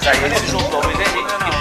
Mas aí ele se juntou ao Luiz Henrique, que foi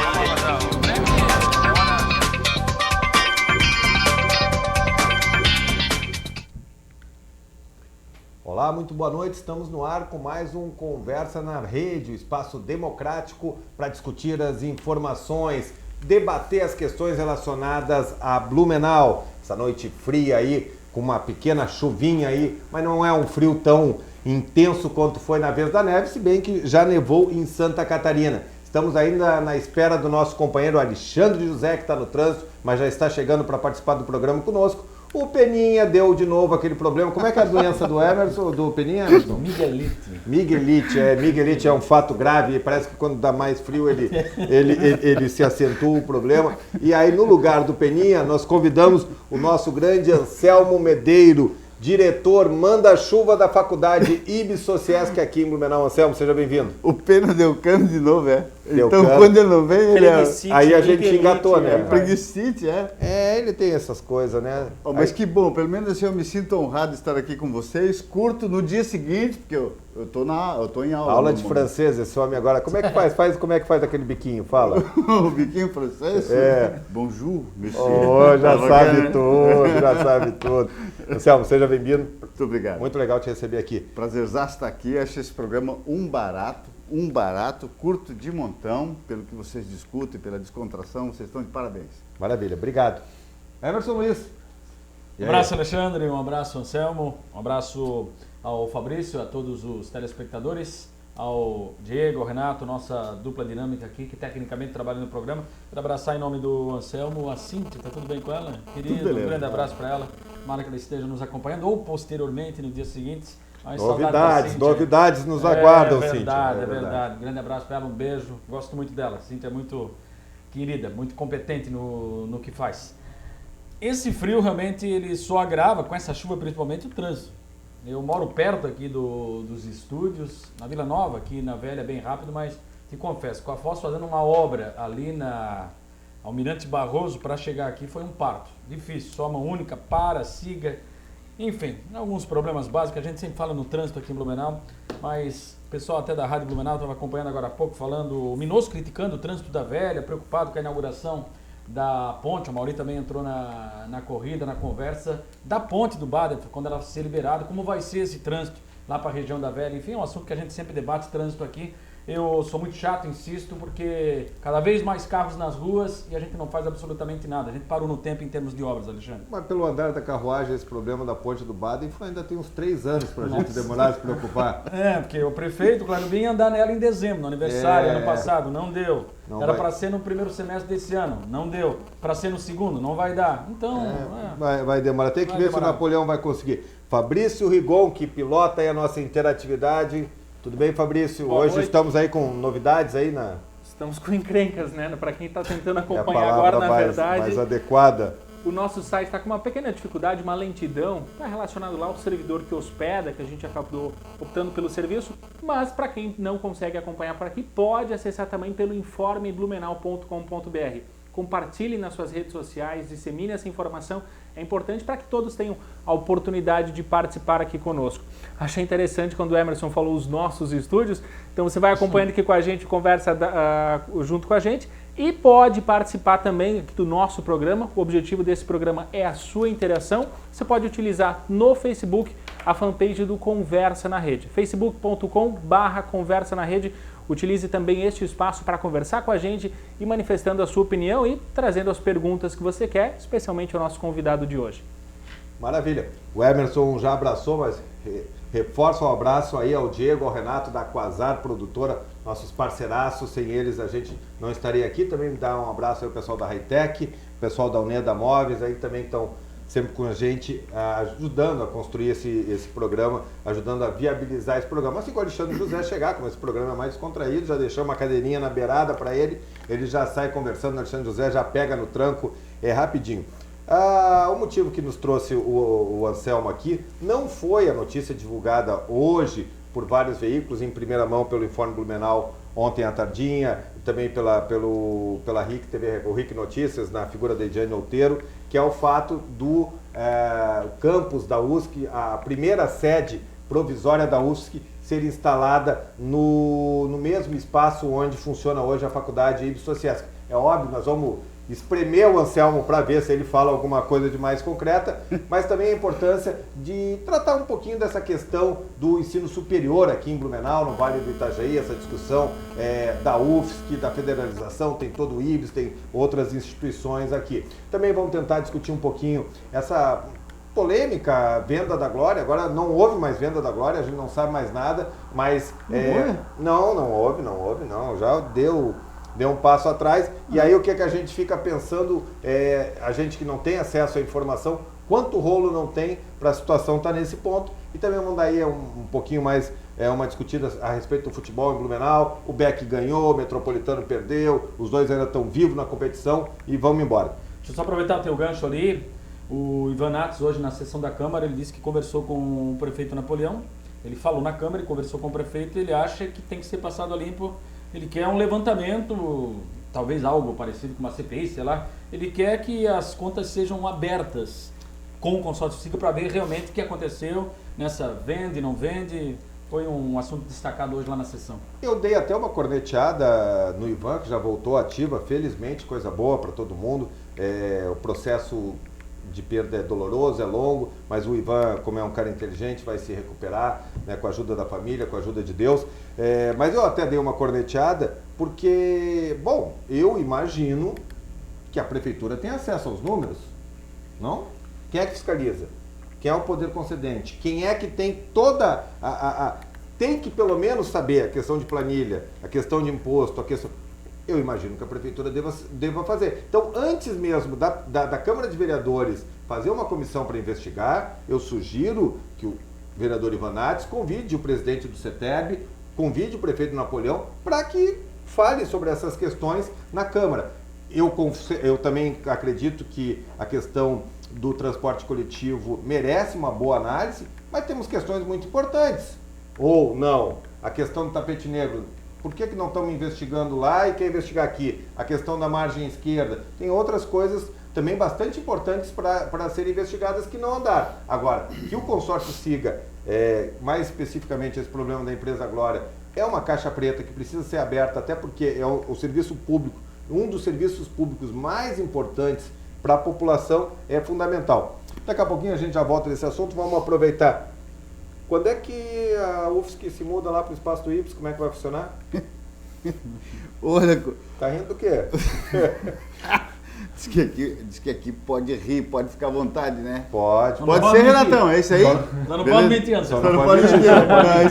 Olá, muito boa noite. Estamos no ar com mais um Conversa na Rede, o espaço democrático para discutir as informações, debater as questões relacionadas a Blumenau. Essa noite fria aí, com uma pequena chuvinha aí, mas não é um frio tão intenso quanto foi na vez da neve, se bem que já nevou em Santa Catarina. Estamos ainda na espera do nosso companheiro Alexandre José, que está no trânsito, mas já está chegando para participar do programa conosco. O Peninha deu de novo aquele problema. Como é que é a doença do Emerson, do Peninha, Emerson? Miguelite é um fato grave. Parece que quando dá mais frio ele se acentua o problema. E aí, no lugar do Peninha, nós convidamos o nosso grande Anselmo Medeiro, diretor manda-chuva da faculdade IBSociesc aqui em Blumenau. Anselmo, seja bem-vindo. O Pena deu cano de novo, é? Deu então, cano. quando ele não vem, ele é... Aí a gente engatou, né? Preguicite, é? É, ele tem essas coisas, né? Oh, mas que bom, pelo menos assim eu me sinto honrado de estar aqui com vocês. Curto no dia seguinte, porque eu tô em aula. Aula de francês, esse homem agora. Como é que faz? Como é que faz aquele biquinho? Fala. O biquinho francês? É. Bonjour, monsieur. Oh, já sabe tudo. Anselmo, seja bem-vindo. Muito obrigado. Muito legal te receber aqui. Prazerzaço estar aqui. Acho esse programa um barato, curto de montão, pelo que vocês discutem, pela descontração. Vocês estão de parabéns. Maravilha, obrigado. Emerson Luiz. Um abraço, Alexandre, um abraço, Anselmo, um abraço ao Fabrício, a todos os telespectadores, ao Diego, ao Renato, nossa dupla dinâmica aqui, que tecnicamente trabalha no programa. Quero abraçar em nome do Anselmo a Cíntia, tá tudo bem com ela? Querida, um grande abraço para ela, tomara que ela esteja nos acompanhando, ou posteriormente, no dia seguinte. Novidades nos aguardam, Cíntia. É verdade. Um grande abraço para ela, um beijo, gosto muito dela. Cíntia é muito querida, muito competente no que faz. Esse frio realmente ele só agrava, com essa chuva principalmente, o trânsito. Eu moro perto aqui dos estúdios, na Vila Nova, aqui na Velha, bem rápido, mas te confesso, com a Foz fazendo uma obra ali na Almirante Barroso para chegar aqui foi um parto. Difícil, só uma única, siga. Enfim, alguns problemas básicos, a gente sempre fala no trânsito aqui em Blumenau, mas o pessoal até da Rádio Blumenau estava acompanhando agora há pouco, falando, o Minoso criticando o trânsito da Velha, preocupado com a inauguração da ponte. O Mauri também entrou na corrida, na conversa da ponte do Baden, quando ela ser liberada, como vai ser esse trânsito lá para a região da Velha. Enfim, é um assunto que a gente sempre debate, trânsito aqui. Eu sou muito chato, insisto, porque cada vez mais carros nas ruas e a gente não faz absolutamente nada. A gente parou no tempo em termos de obras, Alexandre. Mas pelo andar da carruagem, esse problema da ponte do Baden ainda tem uns 3 anos para a gente demorar a se preocupar. Porque o prefeito, Claro, vinha andar nela em dezembro, no aniversário, ano passado, não deu. Era para ser no primeiro semestre desse ano, não deu. Para ser no segundo, não vai dar. Então, vai demorar. Tem que ver se o Napoleão vai conseguir. Fabrício Rigon, que pilota aí a nossa interatividade. Tudo bem, Fabrício? Boa Hoje noite. Estamos aí com novidades aí na... Estamos com encrencas, né? Para quem está tentando acompanhar a agora, na mais verdade, adequada. o nosso site está com uma pequena dificuldade, uma lentidão. Está relacionado lá ao servidor que hospeda, que a gente acabou optando pelo serviço. Mas para quem não consegue acompanhar por aqui, pode acessar também pelo informeblumenau.com.br. Compartilhe nas suas redes sociais, dissemine essa informação. É importante para que todos tenham a oportunidade de participar aqui conosco. Achei interessante quando o Emerson falou os nossos estúdios. Então você vai acompanhando aqui com a gente, conversa junto com a gente e pode participar também do nosso programa. O objetivo desse programa é a sua interação. Você pode utilizar no Facebook a fanpage do Conversa na Rede, facebook.com/Conversa na Rede. Utilize também este espaço para conversar com a gente e manifestando a sua opinião e trazendo as perguntas que você quer, especialmente o nosso convidado de hoje. Maravilha. O Emerson já abraçou, mas reforça um abraço aí ao Diego, ao Renato da Quasar Produtora, nossos parceiraços. Sem eles a gente não estaria aqui. Também dá um abraço aí ao pessoal da Hightech, o pessoal da Uneda Móveis, aí também estão sempre com a gente, ajudando a construir esse programa, ajudando a viabilizar esse programa. Assim que o Alexandre José chegar, como esse programa é mais descontraído, já deixou uma cadeirinha na beirada para ele já sai conversando, o Alexandre José já pega no tranco, é rapidinho. O motivo que nos trouxe o Anselmo aqui não foi a notícia divulgada hoje por vários veículos, em primeira mão pelo Informe Blumenau ontem à tardinha, também pela RIC TV, o RIC Notícias, na figura da Ediane Outeiro, que é o fato do campus da USC, a primeira sede provisória da USC, ser instalada no mesmo espaço onde funciona hoje a faculdade Ibis-Sociesc. É óbvio, nós vamos espremer o Anselmo para ver se ele fala alguma coisa de mais concreta, mas também a importância de tratar um pouquinho dessa questão do ensino superior aqui em Blumenau, no Vale do Itajaí, essa discussão da UFSC, da federalização, tem todo o IBS, tem outras instituições aqui. Também vamos tentar discutir um pouquinho essa polêmica venda da Glória. Agora não houve mais venda da Glória, a gente não sabe mais nada, mas... Não houve, já deu um passo atrás, e aí o que é que a gente fica pensando, a gente que não tem acesso à informação, quanto rolo não tem para a situação estar nesse ponto, e também vamos dar aí um pouquinho mais, uma discutida a respeito do futebol em Blumenau. O Beck ganhou, o Metropolitano perdeu, os dois ainda estão vivos na competição e vamos embora. Deixa eu só aproveitar o teu gancho ali. O Ivan Nates, hoje na sessão da Câmara, ele disse que conversou com o prefeito Napoleão, ele falou na Câmara e conversou com o prefeito, ele acha que tem que ser passado a limpo. Ele quer um levantamento, talvez algo parecido com uma CPI, sei lá. Ele quer que as contas sejam abertas com o consórcio SIGA para ver realmente o que aconteceu nessa vende, não vende. Foi um assunto destacado hoje lá na sessão. Eu dei até uma corneteada no Ivan, que já voltou ativa, felizmente, coisa boa para todo mundo. O processo de perda é doloroso, é longo, mas o Ivan, como é um cara inteligente, vai se recuperar, né, com a ajuda da família, com a ajuda de Deus. Mas eu até dei uma corneteada porque, bom, eu imagino que a prefeitura tem acesso aos números, não? Quem é que fiscaliza? Quem é o poder concedente? Quem é que tem toda tem que pelo menos saber a questão de planilha, a questão de imposto, a questão... Eu imagino que a prefeitura deva fazer. Então, antes mesmo da Câmara de Vereadores fazer uma comissão para investigar, eu sugiro que o vereador Ivan Nates convide o presidente do CETERB, convide o prefeito Napoleão para que fale sobre essas questões na Câmara. Eu também acredito que a questão do transporte coletivo merece uma boa análise, mas temos questões muito importantes. Ou não, a questão do tapete negro. Por que não estamos investigando lá e quer investigar aqui? A questão da margem esquerda. Tem outras coisas também bastante importantes para serem investigadas que não andaram. Agora, que o consórcio SIGA, mais especificamente esse problema da empresa Glória, é uma caixa preta que precisa ser aberta, até porque é o serviço público, um dos serviços públicos mais importantes para a população, é fundamental. Daqui a pouquinho a gente já volta nesse assunto, vamos aproveitar. Quando é que a UFSC se muda lá para o espaço do IBS? Como é que vai funcionar? Olha... Tá rindo do quê? Diz que aqui pode rir, pode ficar à vontade, né? Pode. Pode ser, Renatão, é isso aí? Não, não pode mentir, Anselmo. Não pode mentir.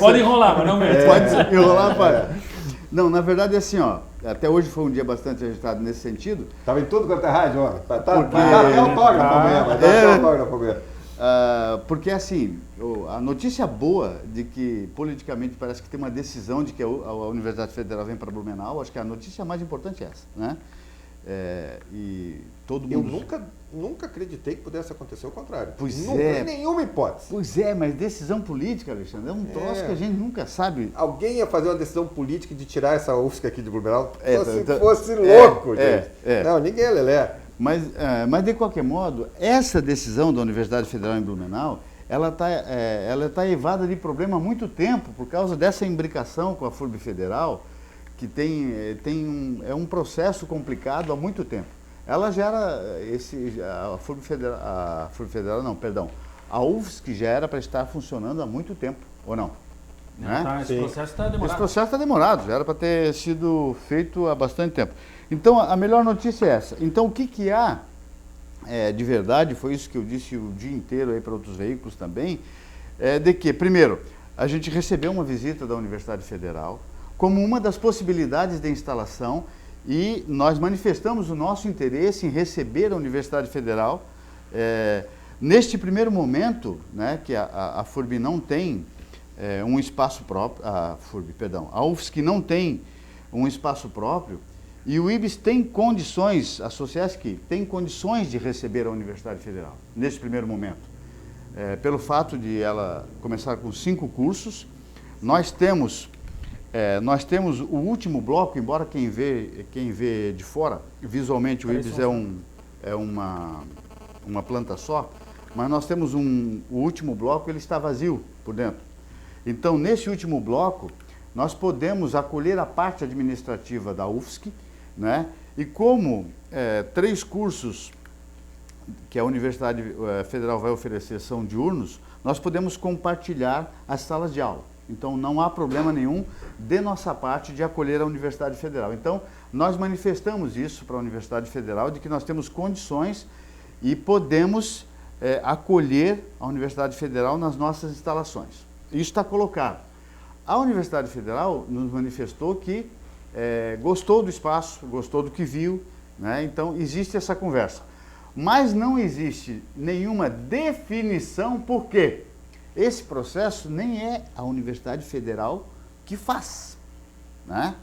Pode enrolar, mas não mente. Pode enrolar, pode. Não, na verdade é assim, ó. Até hoje foi um dia bastante agitado nesse sentido. Estava em tudo quanto é rádio, ó. Vai dar até autógrafo amanhã, vai dar até autógrafo amanhã. Porque assim, a notícia boa de que politicamente parece que tem uma decisão de que a Universidade Federal vem para Blumenau, acho que a notícia mais importante é essa, né? E todo mundo... Eu nunca acreditei que pudesse acontecer o contrário. Pois nunca, em nenhuma hipótese. Pois é, mas decisão política, Alexandre, é um troço que a gente nunca sabe. Alguém ia fazer uma decisão política de tirar essa UFSC aqui de Blumenau? Se fosse louco, gente. Não, ninguém é lelé. Mas de qualquer modo, essa decisão da Universidade Federal em Blumenau, ela tá evada de problema há muito tempo, por causa dessa imbricação com a FURB Federal, que é um processo complicado há muito tempo. Ela gera a FURB Federal, não, perdão, a UFSC já era para estar funcionando há muito tempo, ou não? Tá, esse processo está demorado. Esse processo está demorado, já era para ter sido feito há bastante tempo. Então, a melhor notícia é essa. Então, o que há de verdade, foi isso que eu disse o dia inteiro aí para outros veículos também, de que, primeiro, a gente recebeu uma visita da Universidade Federal como uma das possibilidades de instalação e nós manifestamos o nosso interesse em receber a Universidade Federal. Neste primeiro momento, né, que a FURB não tem um espaço próprio, a UFSC não tem um espaço próprio, e o IBS tem condições, a Sociesc tem condições de receber a Universidade Federal, nesse primeiro momento. Pelo fato de ela começar com 5 cursos, nós temos o último bloco, embora quem vê de fora, visualmente o IBS é uma planta só, mas nós temos o último bloco, ele está vazio por dentro. Então, nesse último bloco, nós podemos acolher a parte administrativa da UFSC, né? E como 3 cursos que a Universidade Federal vai oferecer são diurnos, nós podemos compartilhar as salas de aula. Então, não há problema nenhum de nossa parte de acolher a Universidade Federal. Então, nós manifestamos isso para a Universidade Federal, de que nós temos condições e podemos acolher a Universidade Federal nas nossas instalações. Isso está colocado. A Universidade Federal nos manifestou que gostou do espaço, gostou do que viu, né? Então, existe essa conversa. Mas não existe nenhuma definição, por quê? Esse processo nem é a Universidade Federal que faz, né?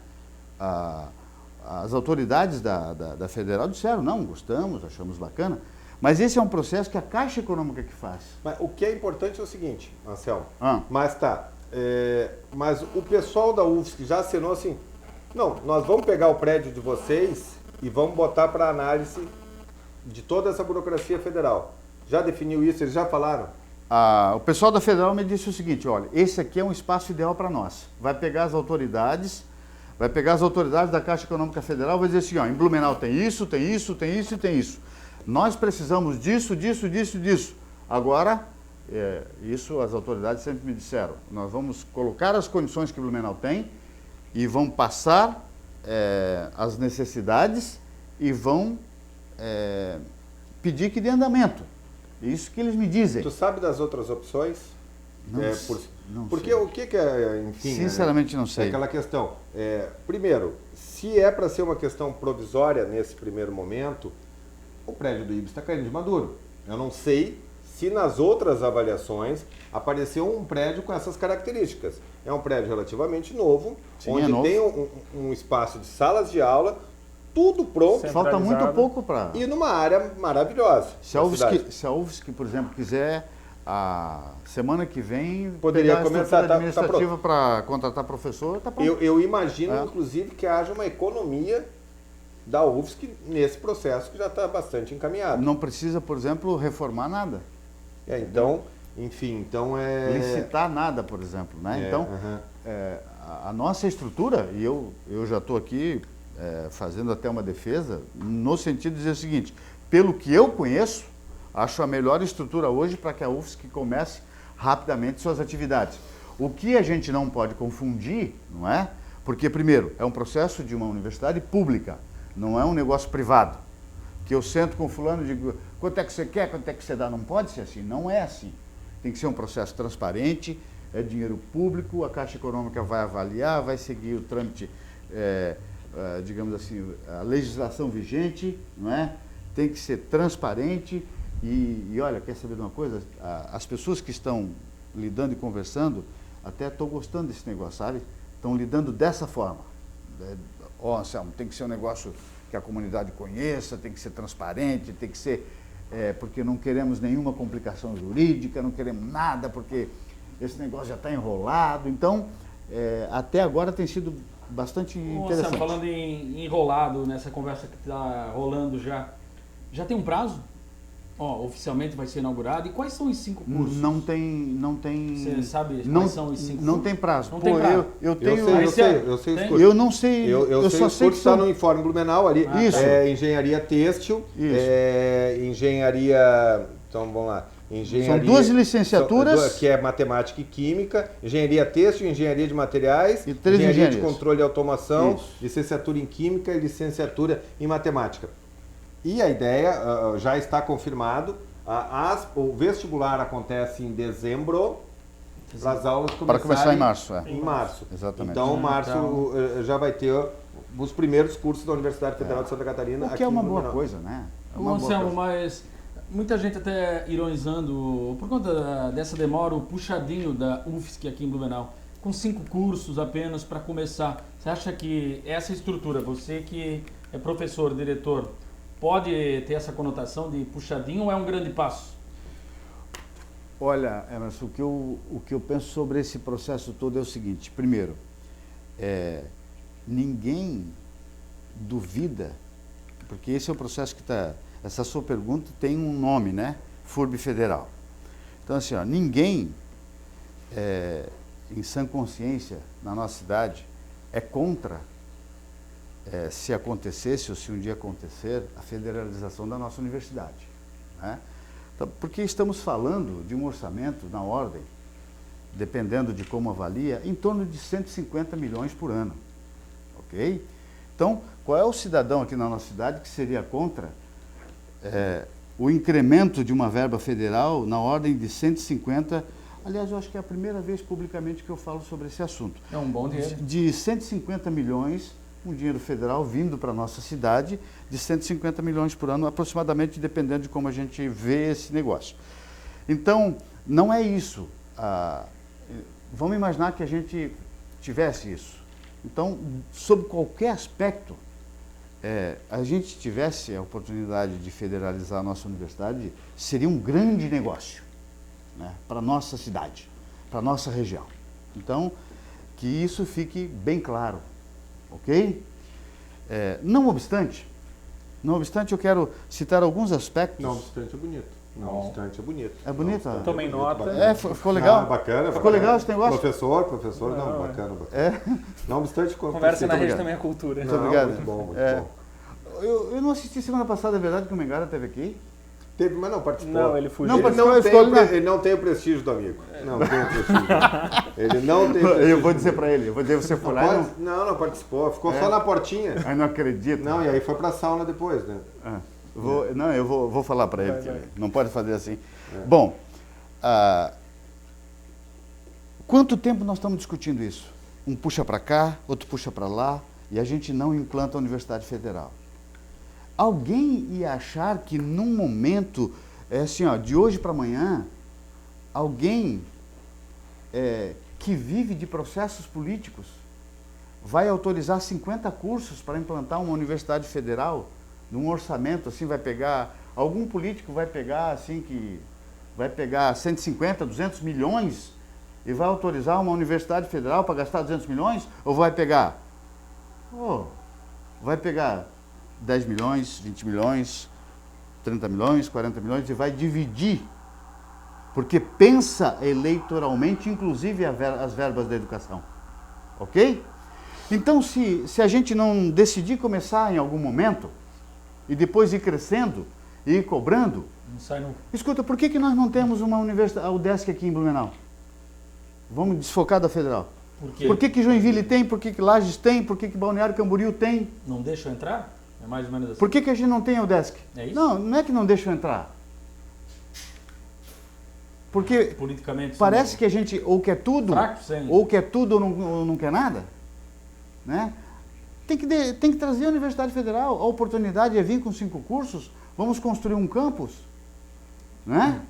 As autoridades da Federal disseram, não, gostamos, achamos bacana, mas esse é um processo que a Caixa Econômica que faz. Mas o que é importante é o seguinte, Anselmo, Ah. mas mas o pessoal da UFSC já assinou assim, não, nós vamos pegar o prédio de vocês e vamos botar para análise de toda essa burocracia federal. Já definiu isso? Eles já falaram? O pessoal da Federal me disse o seguinte, olha, esse aqui é um espaço ideal para nós. Vai pegar as autoridades da Caixa Econômica Federal, vai dizer assim, ó, em Blumenau tem isso, tem isso, tem isso e tem isso. Nós precisamos disso, disso, disso, disso. Agora, isso as autoridades sempre me disseram, nós vamos colocar as condições que Blumenau tem e vão passar as necessidades e vão pedir que dê andamento. Isso que eles me dizem. Tu sabe das outras opções? Não Porque sei. o que é, enfim... Sinceramente não É sei. aquela questão. Primeiro, se é para ser uma questão provisória nesse primeiro momento, o prédio do IBS está caindo de maduro. Eu não sei se nas outras avaliações apareceu um prédio com essas características. É um prédio relativamente novo, Sim, onde é novo. tem um espaço de salas de aula, tudo pronto Falta muito centralizado. pouco para... e numa área maravilhosa. Se a da cidade. UFSC, por exemplo, quiser, a semana que vem, Poderia pegar a começar, estrutura tá administrativa para contratar professor, tá pronto. Eu imagino, É. inclusive, que haja uma economia da UFSC nesse processo que já está bastante encaminhado. Não precisa, por exemplo, reformar nada, Então, enfim, então licitar nada, por exemplo. Né? Então, aham. a nossa estrutura, e eu já estou aqui fazendo até uma defesa, no sentido de dizer o seguinte, pelo que eu conheço, acho a melhor estrutura hoje para que a UFSC comece rapidamente suas atividades. O que a gente não pode confundir, não é? Porque, primeiro, é um processo de uma universidade pública, não é um negócio privado. Que eu sento com fulano e digo, quanto é que você quer, quanto é que você dá? Não pode ser assim, não é assim. Tem que ser um processo transparente, é dinheiro público, a Caixa Econômica vai avaliar, vai seguir o trâmite, digamos assim, a legislação vigente, não é? Tem que ser transparente e olha, quer saber de uma coisa? As pessoas que estão lidando e conversando, até estou gostando desse negócio, sabe? Estão lidando dessa forma. Anselmo, tem que ser um negócio que a comunidade conheça, tem que ser transparente, tem que ser, porque não queremos nenhuma complicação jurídica, não queremos nada, porque esse negócio já está enrolado. Então, até agora tem sido bastante interessante. Sam, falando em enrolado, nessa conversa que está rolando já tem um prazo? Oficialmente vai ser inaugurado. E quais são os 5 cursos? Não tem. Você sabe não, quais são os 5 Não cursos? tem prazo. Não tem prazo. Eu Eu tenho. sei os Tem? cursos. Eu não sei. Eu sei só os sei que cursos, está são. no Informe Blumenau ali. Isso. Engenharia têxtil, Isso. engenharia... Então, vamos lá. Engenharia, São 2 licenciaturas. que é matemática e química, engenharia têxtil, engenharia de materiais, E 3 engenharia de engenharias. controle e automação, Isso. licenciatura em química e licenciatura em matemática. E a ideia já está confirmado, o vestibular acontece em dezembro, para as aulas começarem Para começar em março. em março. Exatamente. Então, março já vai ter os primeiros cursos da Universidade Federal de Santa Catarina. O que aqui é uma em boa Blumenau. coisa, né? É uma boa Anselmo, coisa. mas muita gente até ironizando, por conta dessa demora, o puxadinho da UFSC aqui em Blumenau, com 5 cursos apenas para começar. Você acha que essa estrutura, você que é professor, diretor, pode ter essa conotação de puxadinho ou é um grande passo? Olha, Emerson, o que eu penso sobre esse processo todo é o seguinte. Primeiro, ninguém duvida, porque esse é o processo que está... Essa sua pergunta tem um nome, né? FURB Federal. Então, assim, ó, ninguém em sã consciência, na nossa cidade, é contra, se acontecesse ou se um dia acontecer, a federalização da nossa universidade, né? Então, porque estamos falando de um orçamento na ordem, dependendo de como avalia, em torno de 150 milhões por ano, ok? Então, qual é o cidadão aqui na nossa cidade que seria contra o incremento de uma verba federal na ordem de 150, aliás, eu acho que é a primeira vez publicamente que eu falo sobre esse assunto. É um bom dinheiro. De 150 milhões, um dinheiro federal vindo para a nossa cidade, de 150 milhões por ano, aproximadamente, dependendo de como a gente vê esse negócio. Então, não é isso. Vamos imaginar que a gente tivesse isso. Então, sob qualquer aspecto, a gente tivesse a oportunidade de federalizar a nossa universidade, seria um grande negócio, né, para a nossa cidade, para a nossa região. Então, que isso fique bem claro, ok? Não obstante, eu quero citar alguns aspectos. Não obstante é bonito. Não obstante é bonito. É bonito? Não obstante Tomem bonito, nota. bacana. Ficou legal? Bacana. Ficou legal esse negócio? Professor, não, bacana. Não obstante... Conversa na rede obrigado. também é cultura. Muito obrigado. Muito bom, muito bom. Eu não assisti semana passada, é verdade que o Mengara esteve aqui? Teve, mas não participou. Não, ele fugiu. Não, Ele participou, não, ele tem, ficou ali na- ele não tem o prestígio do amigo. Não tem o prestígio. Ele não tem o prestígio. Eu vou dizer para ele, você foi lá e não... Não participou. Ficou só na portinha. Ai, não acredito. Não, e aí foi pra sauna depois, né? Eu vou falar para ele, Vai, que vai. ele não pode fazer assim. Bom, quanto tempo nós estamos discutindo isso? Um puxa para cá, outro puxa para lá, e a gente não implanta a Universidade Federal. Alguém ia achar que num momento, assim, ó, de hoje para amanhã, alguém que vive de processos políticos vai autorizar 50 cursos para implantar uma universidade federal, num orçamento, assim, vai pegar, algum político vai pegar, assim, que vai pegar 150, 200 milhões e vai autorizar uma universidade federal para gastar 200 milhões? Ou vai pegar? Vai pegar 10 milhões, 20 milhões, 30 milhões, 40 milhões e vai dividir, porque pensa eleitoralmente, inclusive as verbas da educação, ok? Então, se a gente não decidir começar em algum momento e depois ir crescendo e ir cobrando, Não sai nunca. escuta, por que nós não temos uma universidade, a UDESC aqui em Blumenau? Vamos desfocar da Federal. Por quê? Por que Joinville tem, por que Lages tem, por que Balneário Camboriú tem? Não deixam entrar? É mais ou menos assim. Por que a gente não tem a UDESC? É isso? Não é que não deixam entrar. Porque Politicamente. parece que a gente ou quer tudo, Fraco, sem. ou quer tudo ou não quer nada, né? Tem que trazer a Universidade Federal, a oportunidade é vir com 5 cursos, vamos construir um campus, né?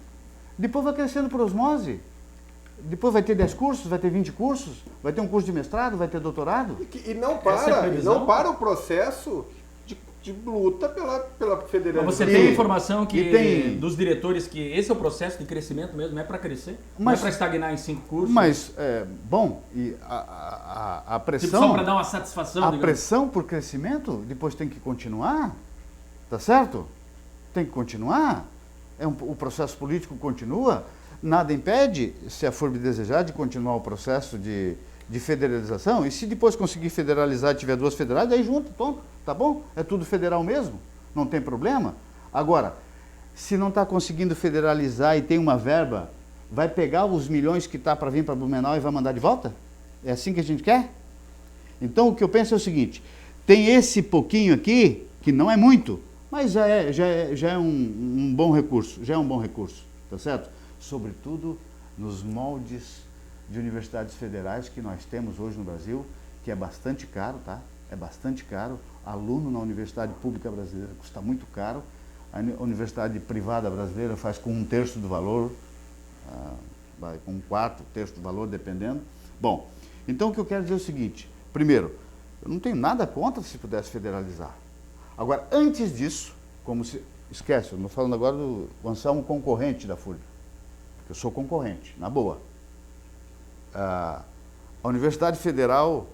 Depois vai crescendo por osmose, depois vai ter 10 cursos, vai ter 20 cursos, vai ter um curso de mestrado, vai ter doutorado. E não Essa é a para, previsão? não para o processo de luta pela Mas federalização. você tem a informação que e tem- dos diretores que esse é o processo de crescimento mesmo, não é para crescer, não Mas- é para estagnar em 5 cursos. Mas, bom, e a tipo, só pressão... para dar uma satisfação, A digamos. pressão por crescimento depois tem que continuar, tá certo? Tem que continuar. O processo político continua. Nada impede, se a FURB desejar, de continuar o processo de federalização. E se depois conseguir federalizar e tiver 2 federais, aí junto, pronto, tá bom? É tudo federal mesmo, não tem problema. Agora, se não está conseguindo federalizar e tem uma verba, vai pegar os milhões que está para vir para Blumenau e vai mandar de volta? É assim que a gente quer? Então, o que eu penso é o seguinte, tem esse pouquinho aqui, que não é muito, mas já é um bom recurso, tá certo? Sobretudo nos moldes de universidades federais que nós temos hoje no Brasil, que é bastante caro, tá? É bastante caro. Aluno na universidade pública brasileira custa muito caro. A universidade privada brasileira faz com 1/3 do valor, vai com 1/4, 1/3 do valor, dependendo. Bom, então o que eu quero dizer é o seguinte. Primeiro, eu não tenho nada contra se pudesse federalizar. Agora, antes disso, esquece, eu estou falando agora do Anselmo concorrente da FURB, porque eu sou concorrente, na boa. A Universidade Federal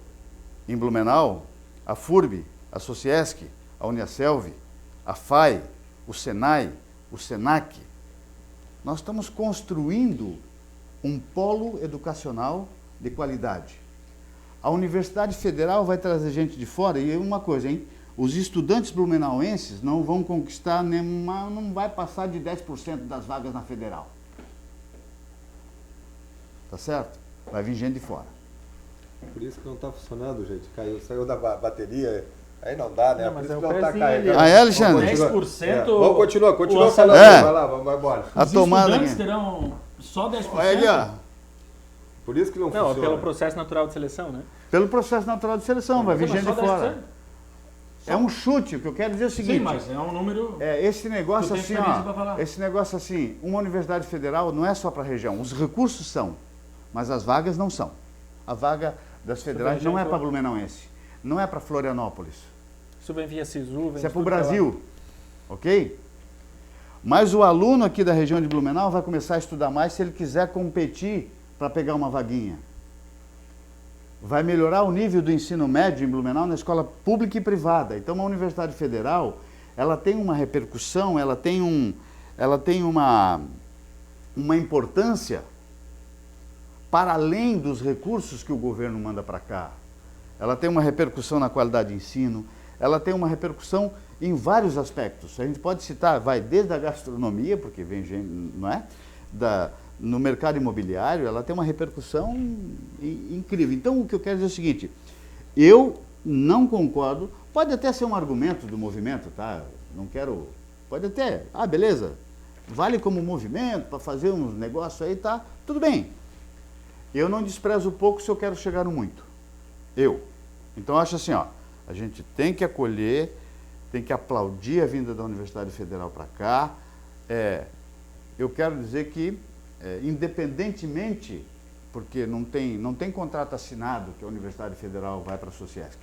em Blumenau, a FURB, a Sociesc, a Uniaselv, a FAI, o Senai, o Senac, nós estamos construindo um polo educacional de qualidade. A Universidade Federal vai trazer gente de fora, e uma coisa, hein? Os estudantes blumenauenses não vão conquistar nenhuma, não vai passar de 10% das vagas na Federal. Tá certo? Vai vir gente de fora. Por isso que não está funcionando, gente. Saiu da bateria, aí não dá, né? Não, Por mas isso é que o não está pezinho ali. carregando. Ah, é, Alexandre? Vamos continuar. 10%. Vamos continuar o falando. É. Vai lá, vai embora. A Os tomada estudantes aqui. terão só 10%. Olha ali, ó. Por isso que não, Não, funciona. pelo processo natural de seleção, né? Pelo processo natural de seleção, vai vir Mas gente só de fora. 10%? É um chute, o que eu quero dizer é o seguinte. Sim, mas é um número... Esse negócio Tu tem assim, experiência pra ó, falar. esse negócio assim, uma universidade federal não é só para a região, os recursos são, mas as vagas não são. A vaga das federais não é para Blumenauense, não é para Florianópolis, Isso vem via SISU, vem isso é de para o tudo que é lá. Brasil, ok? Mas o aluno aqui da região de Blumenau vai começar a estudar mais se ele quiser competir para pegar uma vaguinha. Vai melhorar o nível do ensino médio em Blumenau na escola pública e privada. Então, uma universidade federal, ela tem uma repercussão, ela tem uma importância para além dos recursos que o governo manda para cá. Ela tem uma repercussão na qualidade de ensino, ela tem uma repercussão em vários aspectos. A gente pode citar, vai desde a gastronomia, porque vem gente, não é? No mercado imobiliário, ela tem uma repercussão incrível. Então, o que eu quero dizer é o seguinte, eu não concordo, pode até ser um argumento do movimento, tá? Não quero, pode até, beleza, vale como movimento para fazer uns negócios aí, tá? Tudo bem. Eu não desprezo pouco se eu quero chegar no muito. Então, eu acho assim, ó, a gente tem que acolher, tem que aplaudir a vinda da Universidade Federal para cá. Eu quero dizer que independentemente, porque não tem contrato assinado que a Universidade Federal vai para a Sociesc.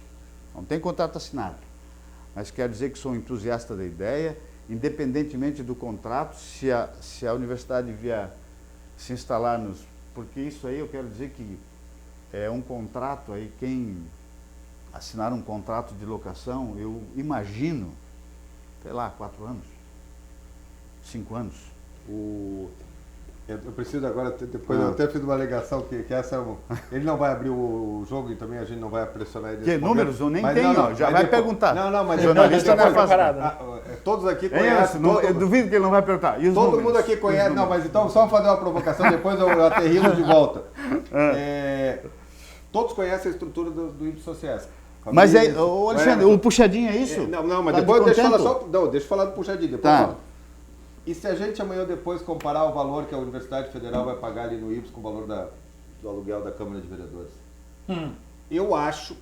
Não tem contrato assinado. Mas quero dizer que sou entusiasta da ideia, independentemente do contrato, se a universidade vier se instalar porque isso aí eu quero dizer que é um contrato aí, quem assinar um contrato de locação, eu imagino, sei lá, 4 anos, 5 anos. Eu preciso agora, depois eu até fiz uma alegação que essa ele não vai abrir o jogo e também a gente não vai pressionar ele. Que números? Eu nem Mas tenho, não, já vai depois, perguntar. Não, mas jornalista não é fácil. Todos aqui Conhecem. Eu duvido que ele não vai perguntar. E os todo números? mundo aqui conhece, não, mas então só fazer uma provocação, depois eu aterrilo de volta. Todos conhecem a estrutura do Ipsos-Sociesc. Mas Alexandre, o puxadinho é isso? Não, mas Tá depois de deixa eu falar contento? só. Não, deixa eu falar do puxadinho, depois Tá. eu falo. E se a gente amanhã ou depois comparar o valor que a Universidade Federal vai pagar ali no Ipsos com o valor do aluguel da Câmara de Vereadores? Eu acho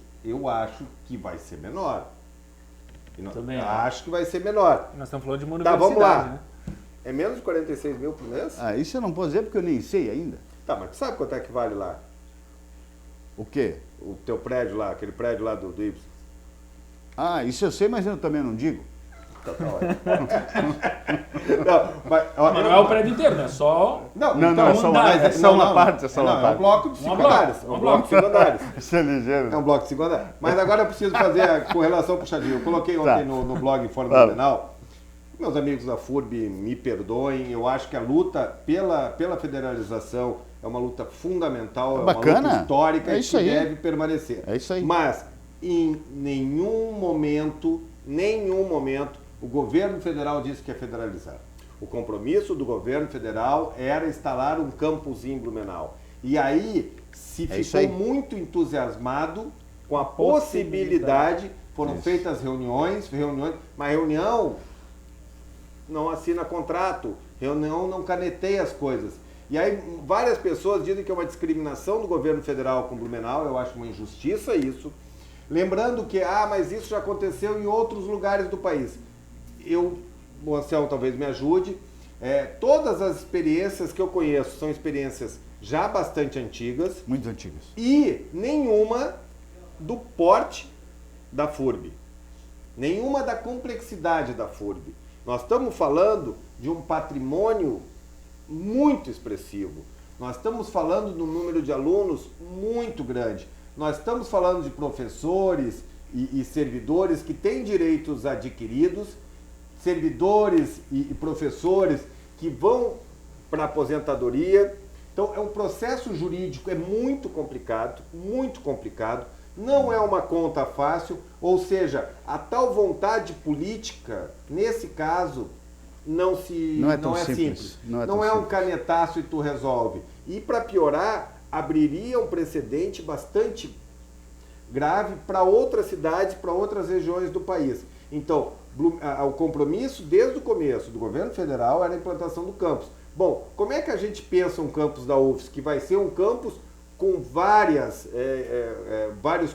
que vai ser menor. Também acho que vai ser menor. Nós estamos falando de uma Tá, universidade, vamos lá. né? É menos de 46 mil por mês? Isso eu não posso dizer porque eu nem sei ainda. Tá, mas tu sabe quanto é que vale lá? O quê? O teu prédio lá, aquele prédio lá do Ipsos? Isso eu sei, mas eu também não digo. Tá ótimo. Não, Mas não é o prédio inteiro, né? Só... Não, é só uma- é só uma parte, é só uma É um parte. bloco de 5 bloco, andares. um Um bloco de 5 andares. Isso é ligeiro. É um bloco de 5 andares. Mas agora eu preciso fazer com relação ao puxadinho. Eu coloquei ontem no blog Fórum Blumenau. Meus amigos da FURB me perdoem. Eu acho que a luta pela federalização é uma luta fundamental, Bacana. é uma luta histórica É e isso que aí. deve permanecer. É isso aí. Mas em nenhum momento, o governo federal disse que ia federalizar. O compromisso do governo federal era instalar um campus em Blumenau. E aí se isso ficou aí. muito entusiasmado com a possibilidade, foram feitas reuniões, mas reunião não assina contrato, reunião não caneteia as coisas. E aí várias pessoas dizem que é uma discriminação do governo federal com Blumenau, eu acho uma injustiça isso. Lembrando que, mas isso já aconteceu em outros lugares do país. O Anselmo talvez me ajude, todas as experiências que eu conheço são experiências já bastante antigas. Muito antigos. E nenhuma do porte da FURB. Nenhuma da complexidade da FURB. Nós estamos falando de um patrimônio muito expressivo. Nós estamos falando de um número de alunos muito grande. Nós estamos falando de professores e servidores que têm direitos adquiridos, servidores e professores que vão para a aposentadoria, Então, é um processo jurídico, é muito complicado, não é uma conta fácil, ou seja, a tal vontade política, nesse caso, não é simples. Não é um canetaço e tu resolve. E para piorar, abriria um precedente bastante grave para outras cidades, para outras regiões do país. Então, o compromisso desde o começo do governo federal era a implantação do campus. Bom, como é que a gente pensa um campus da UFSC, que vai ser um campus com vários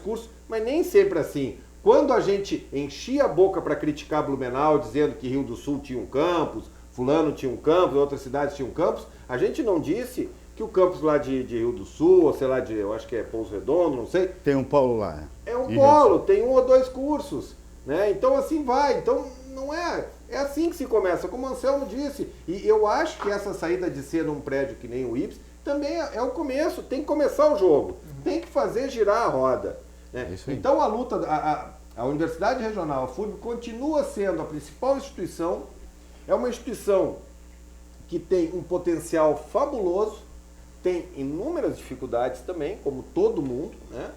cursos, mas nem sempre assim. Quando a gente enchia a boca para criticar Blumenau, dizendo que Rio do Sul tinha um campus, fulano tinha um campus, outras cidades tinham um campus, a gente não disse que o campus lá de Rio do Sul, ou sei lá, eu acho que é Pouso Redondo, não sei. Tem um polo lá. É um polo, tem 1 ou 2 cursos, né? Então assim vai, então não é... É assim que se começa, como o Anselmo disse. E eu acho que essa saída de ser um prédio que nem o IPS também é o começo, tem que começar o jogo, tem que fazer girar a roda. Né? Então a luta, a Universidade Regional, a FURB, continua sendo a principal instituição, é uma instituição que tem um potencial fabuloso, tem inúmeras dificuldades também, como todo mundo. Né?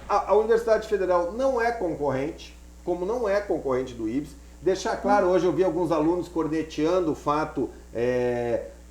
A Universidade Federal não é concorrente, como não é concorrente do IPS. Deixar claro, hoje eu vi alguns alunos corneteando o fato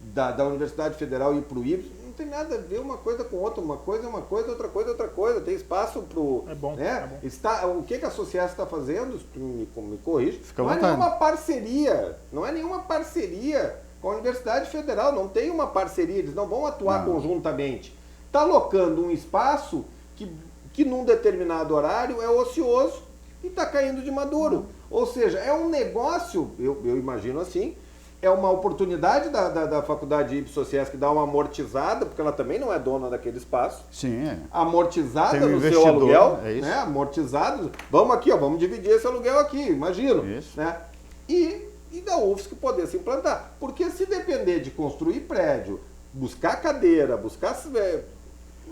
da Universidade Federal ir para o IPS. Não tem nada a ver uma coisa com outra. Uma coisa é uma coisa, outra coisa é outra coisa. Tem espaço para o... É bom, né? é bom. O que a Associação está fazendo, tu me corrige, Fica à não é vontade. nenhuma parceria. Não é nenhuma parceria com a Universidade Federal. Não tem uma parceria, eles não vão atuar conjuntamente. Está alocando um espaço que num determinado horário é ocioso e está caindo de maduro. Ou seja, é um negócio, eu imagino assim, é uma oportunidade da faculdade IPS Sociais que dá uma amortizada, porque ela também não é dona daquele espaço. Sim, é. Amortizada Tem um no seu investidor, aluguel, é isso. né? Amortizado. Vamos aqui, ó, vamos dividir esse aluguel aqui, imagino. Isso. Né? E da UFSC poder se implantar. Porque se depender de construir prédio, buscar cadeira, buscar...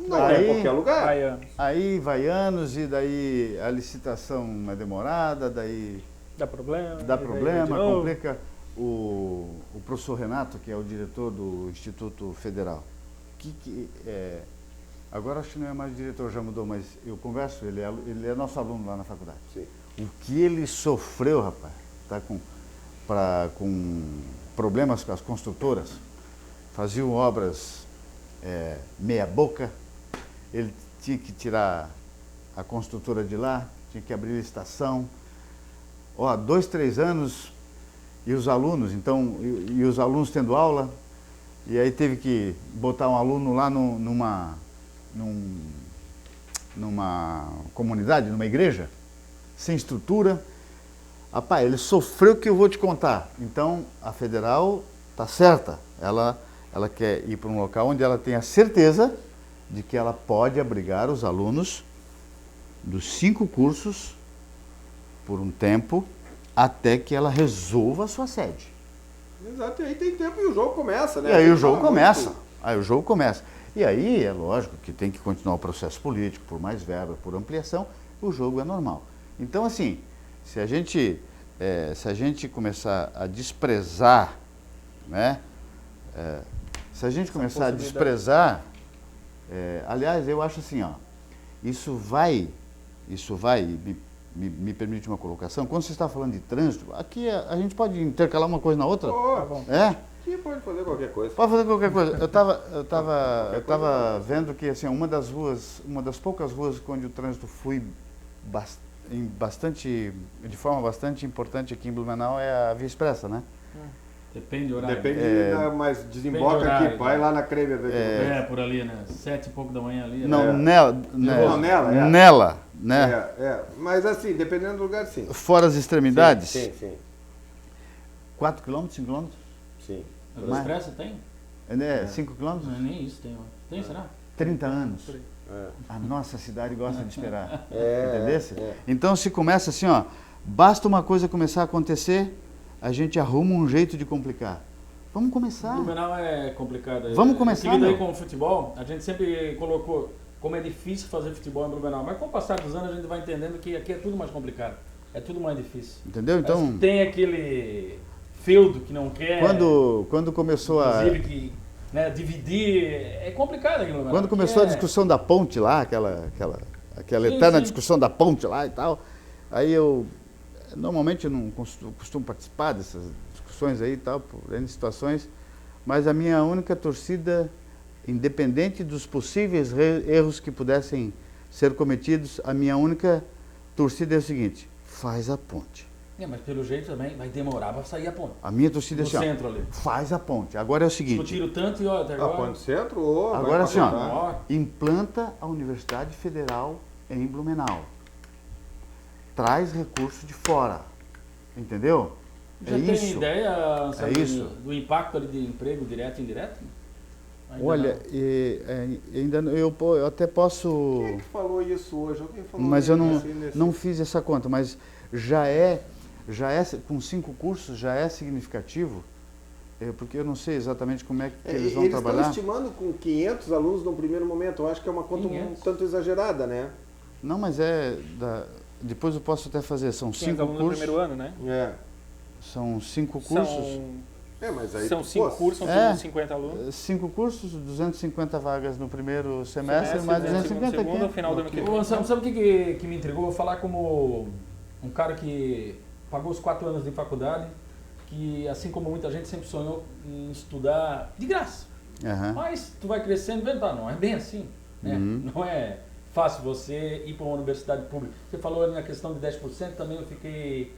não é qualquer lugar. Baianos. Aí vai anos e daí a licitação é demorada, daí Dá problema. dá e daí problema, vai de novo. complica. O professor Renato, que é o diretor do Instituto Federal, agora acho que não é mais diretor, já mudou, mas eu converso, ele é nosso aluno lá na faculdade. Sim. O que ele sofreu, rapaz, tá com problemas com as construtoras, faziam obras meia boca, ele tinha que tirar a construtora de lá, tinha que abrir licitação, 2, 3 anos, e os alunos, então, e os alunos tendo aula, e aí teve que botar um aluno lá numa comunidade, numa igreja, sem estrutura. Rapaz, ele sofreu o que eu vou te contar. Então, a federal está certa, ela quer ir para um local onde ela tenha certeza de que ela pode abrigar os alunos dos 5 cursos por um tempo, até que ela resolva a sua sede. Exato, e aí tem tempo e o jogo começa, né? E aí Tem o que jogo falar começa. muito. Aí o jogo começa. E aí é lógico que tem que continuar o processo político, por mais verba, por ampliação, o jogo é normal. Então, assim, se a gente começar a desprezar, né? Se a gente começar a desprezar, aliás, eu acho assim, isso vai, me permite uma colocação, quando você está falando de trânsito, aqui a gente pode intercalar uma coisa na outra? Aqui pode fazer qualquer coisa. Pode fazer qualquer coisa. Eu tava vendo que assim, uma das poucas ruas onde o trânsito flui de forma bastante importante aqui em Blumenau é a Via Expressa, né? Depende do horário. Depende, mas desemboca Depende do aqui, horário, vai né? lá na Kremer. Por ali, né? 7 e pouco da manhã ali. Não, né? nela, né? Mas assim, dependendo do lugar, sim. Fora as extremidades, Sim. 4 km, 5 km? Sim. A Via Expressa tem? 5 km? Não é nem isso, tem. Tem, será? 30 anos. É. A nossa cidade gosta de esperar. É, Entendeu? Então se começa assim, basta uma coisa começar a acontecer, a gente arruma um jeito de complicar. Vamos começar. Blumenau é complicado. Vamos começar, Seguindo aí meu. com o futebol, a gente sempre colocou como é difícil fazer futebol em Blumenau. Mas com o passar dos anos a gente vai entendendo que aqui é tudo mais complicado. É tudo mais difícil. Entendeu? Então, Parece que tem aquele feudo que não quer. quando começou a... Inclusive que né, dividir, é complicado aquilo. Né? Quando começou a É- discussão da ponte lá, aquela Sim, eterna sim. discussão da ponte lá e tal, aí eu normalmente não costumo participar dessas discussões aí e tal, por N situações, mas a minha única torcida, independente dos possíveis erros que pudessem ser cometidos, a minha única torcida é o seguinte: faz a ponte. mas pelo jeito também vai demorar para sair a ponte. A minha torcida é No assim, ó, centro ali. faz a ponte. Agora é o seguinte, Discutiram tanto e ó, até A agora... Ponte Centro ou... agora assim, ó, Ó, implanta a Universidade Federal em Blumenau. Traz recurso de fora. Entendeu? já é tem isso. ideia, Anselmo, isso. do impacto ali de emprego direto e indireto? Ainda Olha, não. ainda eu até posso, Quem é que falou isso hoje? Alguém falou mas eu assim nesse- não fiz essa conta, mas já é com 5 cursos já é significativo, porque eu não sei exatamente como é que eles vão Eles trabalhar. estão estimando com 500 alunos no primeiro momento. Eu acho que é uma conta um 500? tanto exagerada, né? Não, mas depois eu posso até fazer, são 5 5 alunos no cursos, primeiro ano, né? É. são 5 cursos. Mas aí São pô, 5 cursos, são é. 50 alunos. 5 cursos, 250 vagas no primeiro semestre, Semestre, mais 250 250 segundo, aqui. final do ano que Ô, vem. Anselmo, sabe o que me intrigou? Vou falar como um cara que pagou os 4 anos de faculdade, que assim como muita gente sempre sonhou em estudar de graça. Aham. Mas tu vai crescendo e vendo, tá, não é bem assim, né? Não é fácil você ir para uma universidade pública. Você falou ali na questão de 10%, também eu fiquei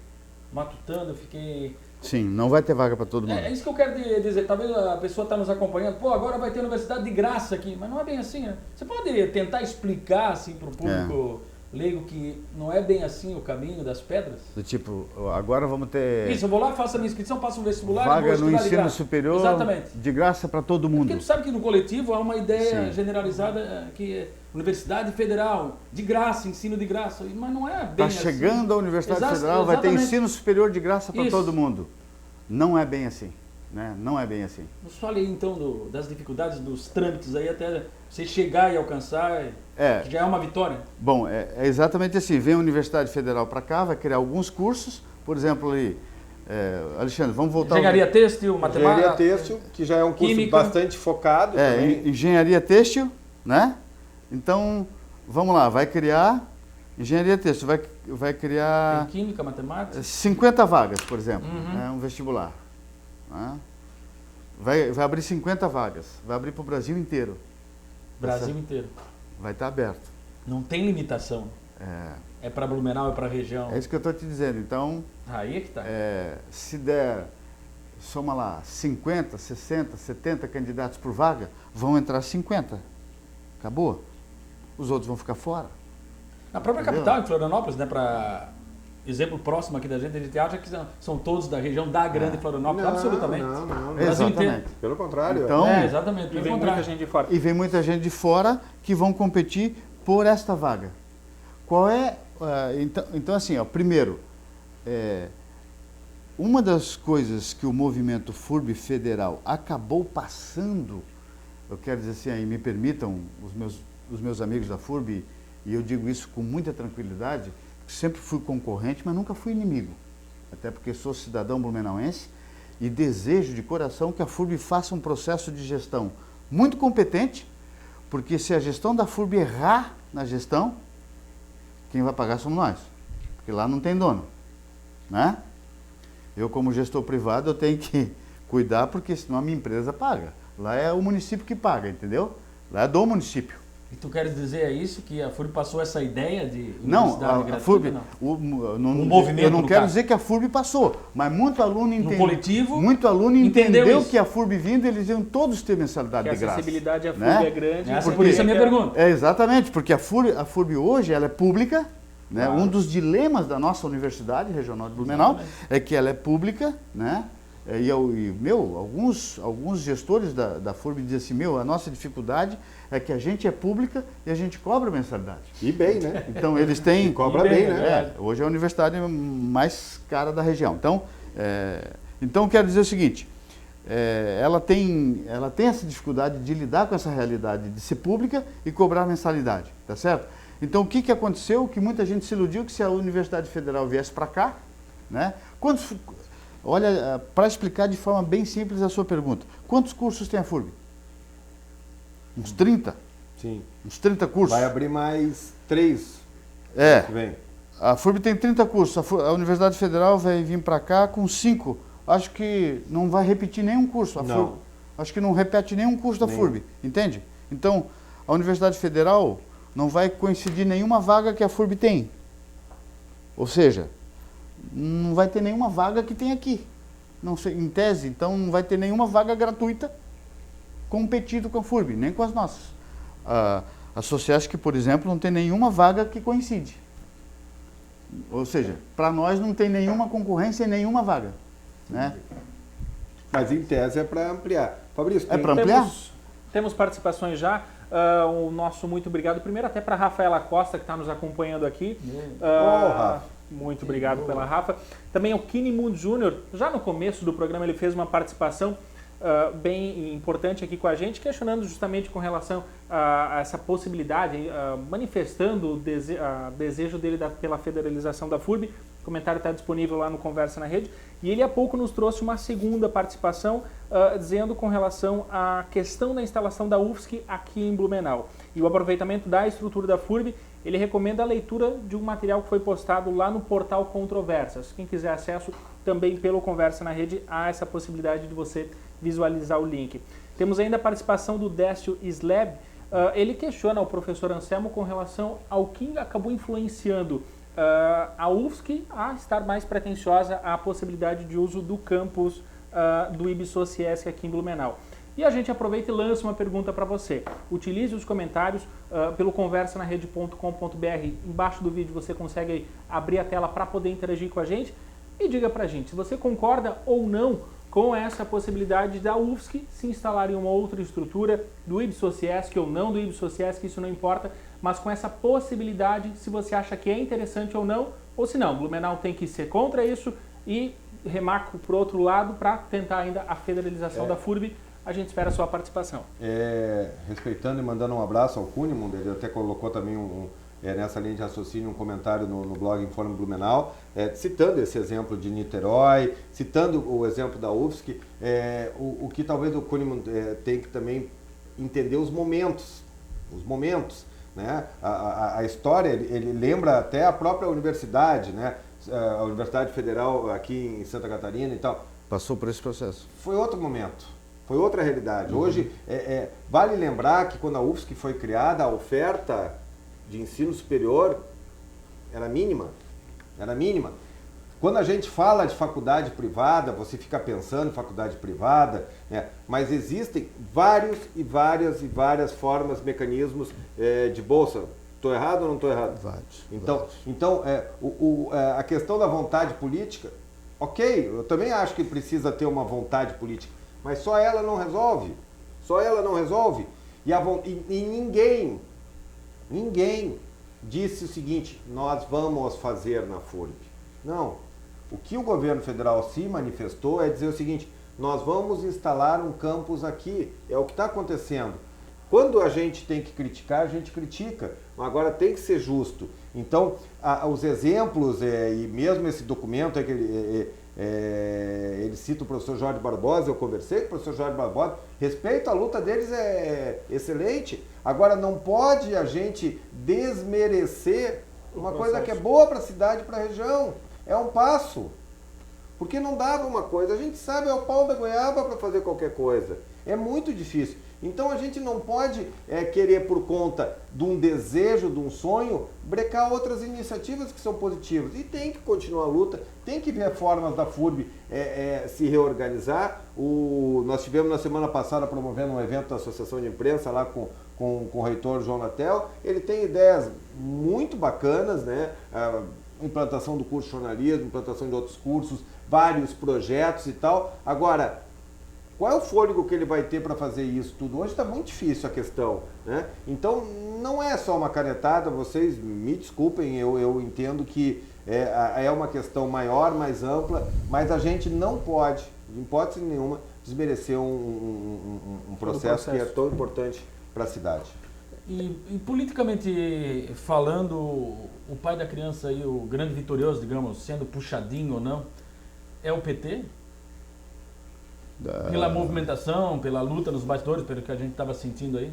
matutando, eu fiquei... Sim, não vai ter vaga para todo mundo. É isso que eu quero dizer, talvez a pessoa está nos acompanhando, pô, agora vai ter universidade de graça aqui, mas não é bem assim, né? Você pode tentar explicar assim para o público leigo que não é bem assim o caminho das pedras? Do tipo, agora vamos ter Isso, eu vou lá, faço a minha inscrição, passo um vestibular e vou vaga no estudar de ensino graça. superior Exatamente. de graça para todo mundo. Porque tu sabe que no coletivo há uma ideia Sim. generalizada que é Universidade Federal, de graça, ensino de graça, mas não é bem Está assim. chegando a Universidade Exa- Federal, vai ter exatamente. ensino superior de graça para Isso. todo mundo. Não é bem assim, né? Não é bem assim. Nos fale aí então das dificuldades dos trâmites aí até você chegar e alcançar, que já é uma vitória. Bom, é exatamente assim. Vem a Universidade Federal para cá, vai criar alguns cursos, por exemplo, ali, Alexandre, vamos voltar... Engenharia têxtil, matemática... Engenharia têxtil, que já é um curso Química. bastante focado também. Engenharia têxtil, né? Então, vamos lá, vai criar engenharia têxtil, vai criar Tem química, matemática... 50 vagas, por exemplo, Uhum. um vestibular. Né? Vai abrir 50 vagas, vai abrir para o Brasil inteiro. Brasil inteiro. Vai estar aberto. Não tem limitação. É para Blumenau, é para a região. É isso que eu estou te dizendo. Então, Aí é que tá. se der, soma lá, 50, 60, 70 candidatos por vaga, vão entrar 50. Acabou. Os outros vão ficar fora. Na própria Entendeu? capital, em Florianópolis, né, para exemplo próximo aqui da gente, a gente acha que são todos da região da grande Florianópolis, absolutamente. Não. Brasil Exatamente. inteiro. Pelo contrário. Então, Exatamente. E Pelo vem contrário. muita gente de fora. E vem muita gente de fora que vão competir por esta vaga. Qual é... então assim, ó, primeiro, uma das coisas que o movimento FURB federal acabou passando, eu quero dizer assim, aí me permitam os meus amigos da FURB, e eu digo isso com muita tranquilidade, sempre fui concorrente, mas nunca fui inimigo. Até porque sou cidadão blumenauense e desejo de coração que a FURB faça um processo de gestão muito competente, porque se a gestão da FURB errar na gestão, quem vai pagar somos nós, porque lá não tem dono, né? Eu, como gestor privado, eu tenho que cuidar, porque senão a minha empresa paga. Lá é o município que paga, entendeu? Lá é do município. E tu queres dizer isso, que a FURB passou essa ideia de Não, universidade a gratuita? FURB, Não. movimento, eu não no quero caso. dizer que a FURB passou, mas muito aluno entendeu. coletivo, Muito aluno entendeu entendeu isso. que a FURB vindo, eles iam todos ter mensalidade Que a de graça. acessibilidade à FURB né? é grande. Essa, porque por isso a minha pergunta. Exatamente, porque a FURB hoje ela é pública, né? Claro. Um dos dilemas da nossa Universidade Regional de Blumenau Exatamente. é que ela é pública, né? Alguns gestores da FURB dizem assim, a nossa dificuldade é que a gente é pública e a gente cobra mensalidade. E bem, né? Então eles têm... E cobra bem, né? Hoje é a universidade mais cara da região. Então quero dizer o seguinte, ela tem essa dificuldade de lidar com essa realidade de ser pública e cobrar mensalidade, tá certo? Então o que aconteceu? Que muita gente se iludiu que se a Universidade Federal viesse para cá, né? Olha, para explicar de forma bem simples a sua pergunta, quantos cursos tem a FURB? uns 30, Sim. uns 30 cursos. Vai abrir mais 3 É, que vem. a FURB tem 30 cursos, a Universidade Federal vai vir para cá com 5. Acho que não vai repetir nenhum curso. Não. FURB, acho que não repete nenhum curso da Nem. FURB, entende? Então, a Universidade Federal não vai coincidir nenhuma vaga que a FURB tem. Ou seja, não vai ter nenhuma vaga que tem aqui. Não sei, em tese, então não vai ter nenhuma vaga gratuita competindo com a FURB, nem com as nossas. A Sociesc, por exemplo, não tem nenhuma vaga que coincide. Ou seja, para nós não tem nenhuma concorrência e nenhuma vaga. Né? Mas em tese é para ampliar. Fabrício, É para ampliar? Temos participações já. O nosso muito obrigado primeiro até para a Rafaela Costa, que está nos acompanhando aqui. Rafa. Muito obrigado pela Rafa. Também o Kini Moon Júnior, já no começo do programa ele fez uma participação bem importante aqui com a gente, questionando justamente com relação a essa possibilidade, manifestando o desejo dele pela federalização da FURB. O comentário está disponível lá no Conversa na Rede. E ele há pouco nos trouxe uma segunda participação, dizendo com relação à questão da instalação da UFSC aqui em Blumenau. E o aproveitamento da estrutura da FURB, ele recomenda a leitura de um material que foi postado lá no portal Controvérsias. Quem quiser acesso também pelo Conversa na Rede, há essa possibilidade de você visualizar o link. Temos ainda a participação do Décio Sleb. Ele questiona o professor Anselmo com relação ao que acabou influenciando a UFSC a estar mais pretensiosa à possibilidade de uso do campus do IBSociesc aqui em Blumenau. E a gente aproveita e lança uma pergunta para você. Utilize os comentários pelo conversanarede.com.br. Embaixo do vídeo você consegue abrir a tela para poder interagir com a gente. E diga para a gente se você concorda ou não com essa possibilidade da UFSC se instalar em uma outra estrutura do IBSociesc ou não do IBSociesc, isso não importa, mas com essa possibilidade, se você acha que é interessante ou não, ou se não, Blumenau tem que ser contra isso e remar para o outro lado para tentar ainda a federalização da FURB. A gente espera a sua participação. Respeitando e mandando um abraço ao Cunimund, ele até colocou também nessa linha de raciocínio um comentário no blog Informe Blumenau, citando esse exemplo de Niterói, citando o exemplo da UFSC, o que talvez o Cunimund tem que também entender os momentos, né? A história, ele lembra até a própria universidade, né? A Universidade Federal aqui em Santa Catarina e tal. Passou por esse processo. Foi outro momento, foi outra realidade. Hoje, vale lembrar que quando a UFSC foi criada, a oferta de ensino superior era mínima. Quando a gente fala de faculdade privada, você fica pensando em faculdade privada, né? Mas existem várias formas, mecanismos de bolsa. Estou errado ou não estou errado? Então, a questão da vontade política, ok, eu também acho que precisa ter uma vontade política, mas só ela não resolve. E ninguém disse o seguinte: nós vamos fazer na FURB. Não. O que o governo federal se manifestou é dizer o seguinte: nós vamos instalar um campus aqui. É o que está acontecendo. Quando a gente tem que criticar, a gente critica. Agora tem que ser justo. Então, os exemplos, e mesmo esse documento que ele cita o professor Jorge Barbosa, eu conversei com o professor Jorge Barbosa, respeito à luta deles é excelente. Agora, não pode a gente desmerecer uma coisa que é boa para a cidade, para a região. É um passo. Porque não dava uma coisa. A gente sabe, é o pau da goiaba para fazer qualquer coisa. É muito difícil. Então a gente não pode querer, por conta de um desejo, de um sonho, brecar outras iniciativas que são positivas. E tem que continuar a luta, tem que ver formas da FURB se reorganizar. Nós tivemos na semana passada promovendo um evento da Associação de Imprensa lá com o reitor João Natel. Ele tem ideias muito bacanas, né? Implantação do curso de jornalismo, implantação de outros cursos, vários projetos e tal. Agora, qual é o fôlego que ele vai ter para fazer isso tudo? Hoje está muito difícil a questão, né? Então, não é só uma canetada, vocês me desculpem, eu entendo que é uma questão maior, mais ampla, mas a gente não pode, em hipótese nenhuma, desmerecer um processo que é tão importante para a cidade. E politicamente falando, o pai da criança aí, o grande vitorioso, digamos, sendo puxadinho ou não, é o PT? Pela movimentação, pela luta nos bastidores, pelo que a gente estava sentindo aí?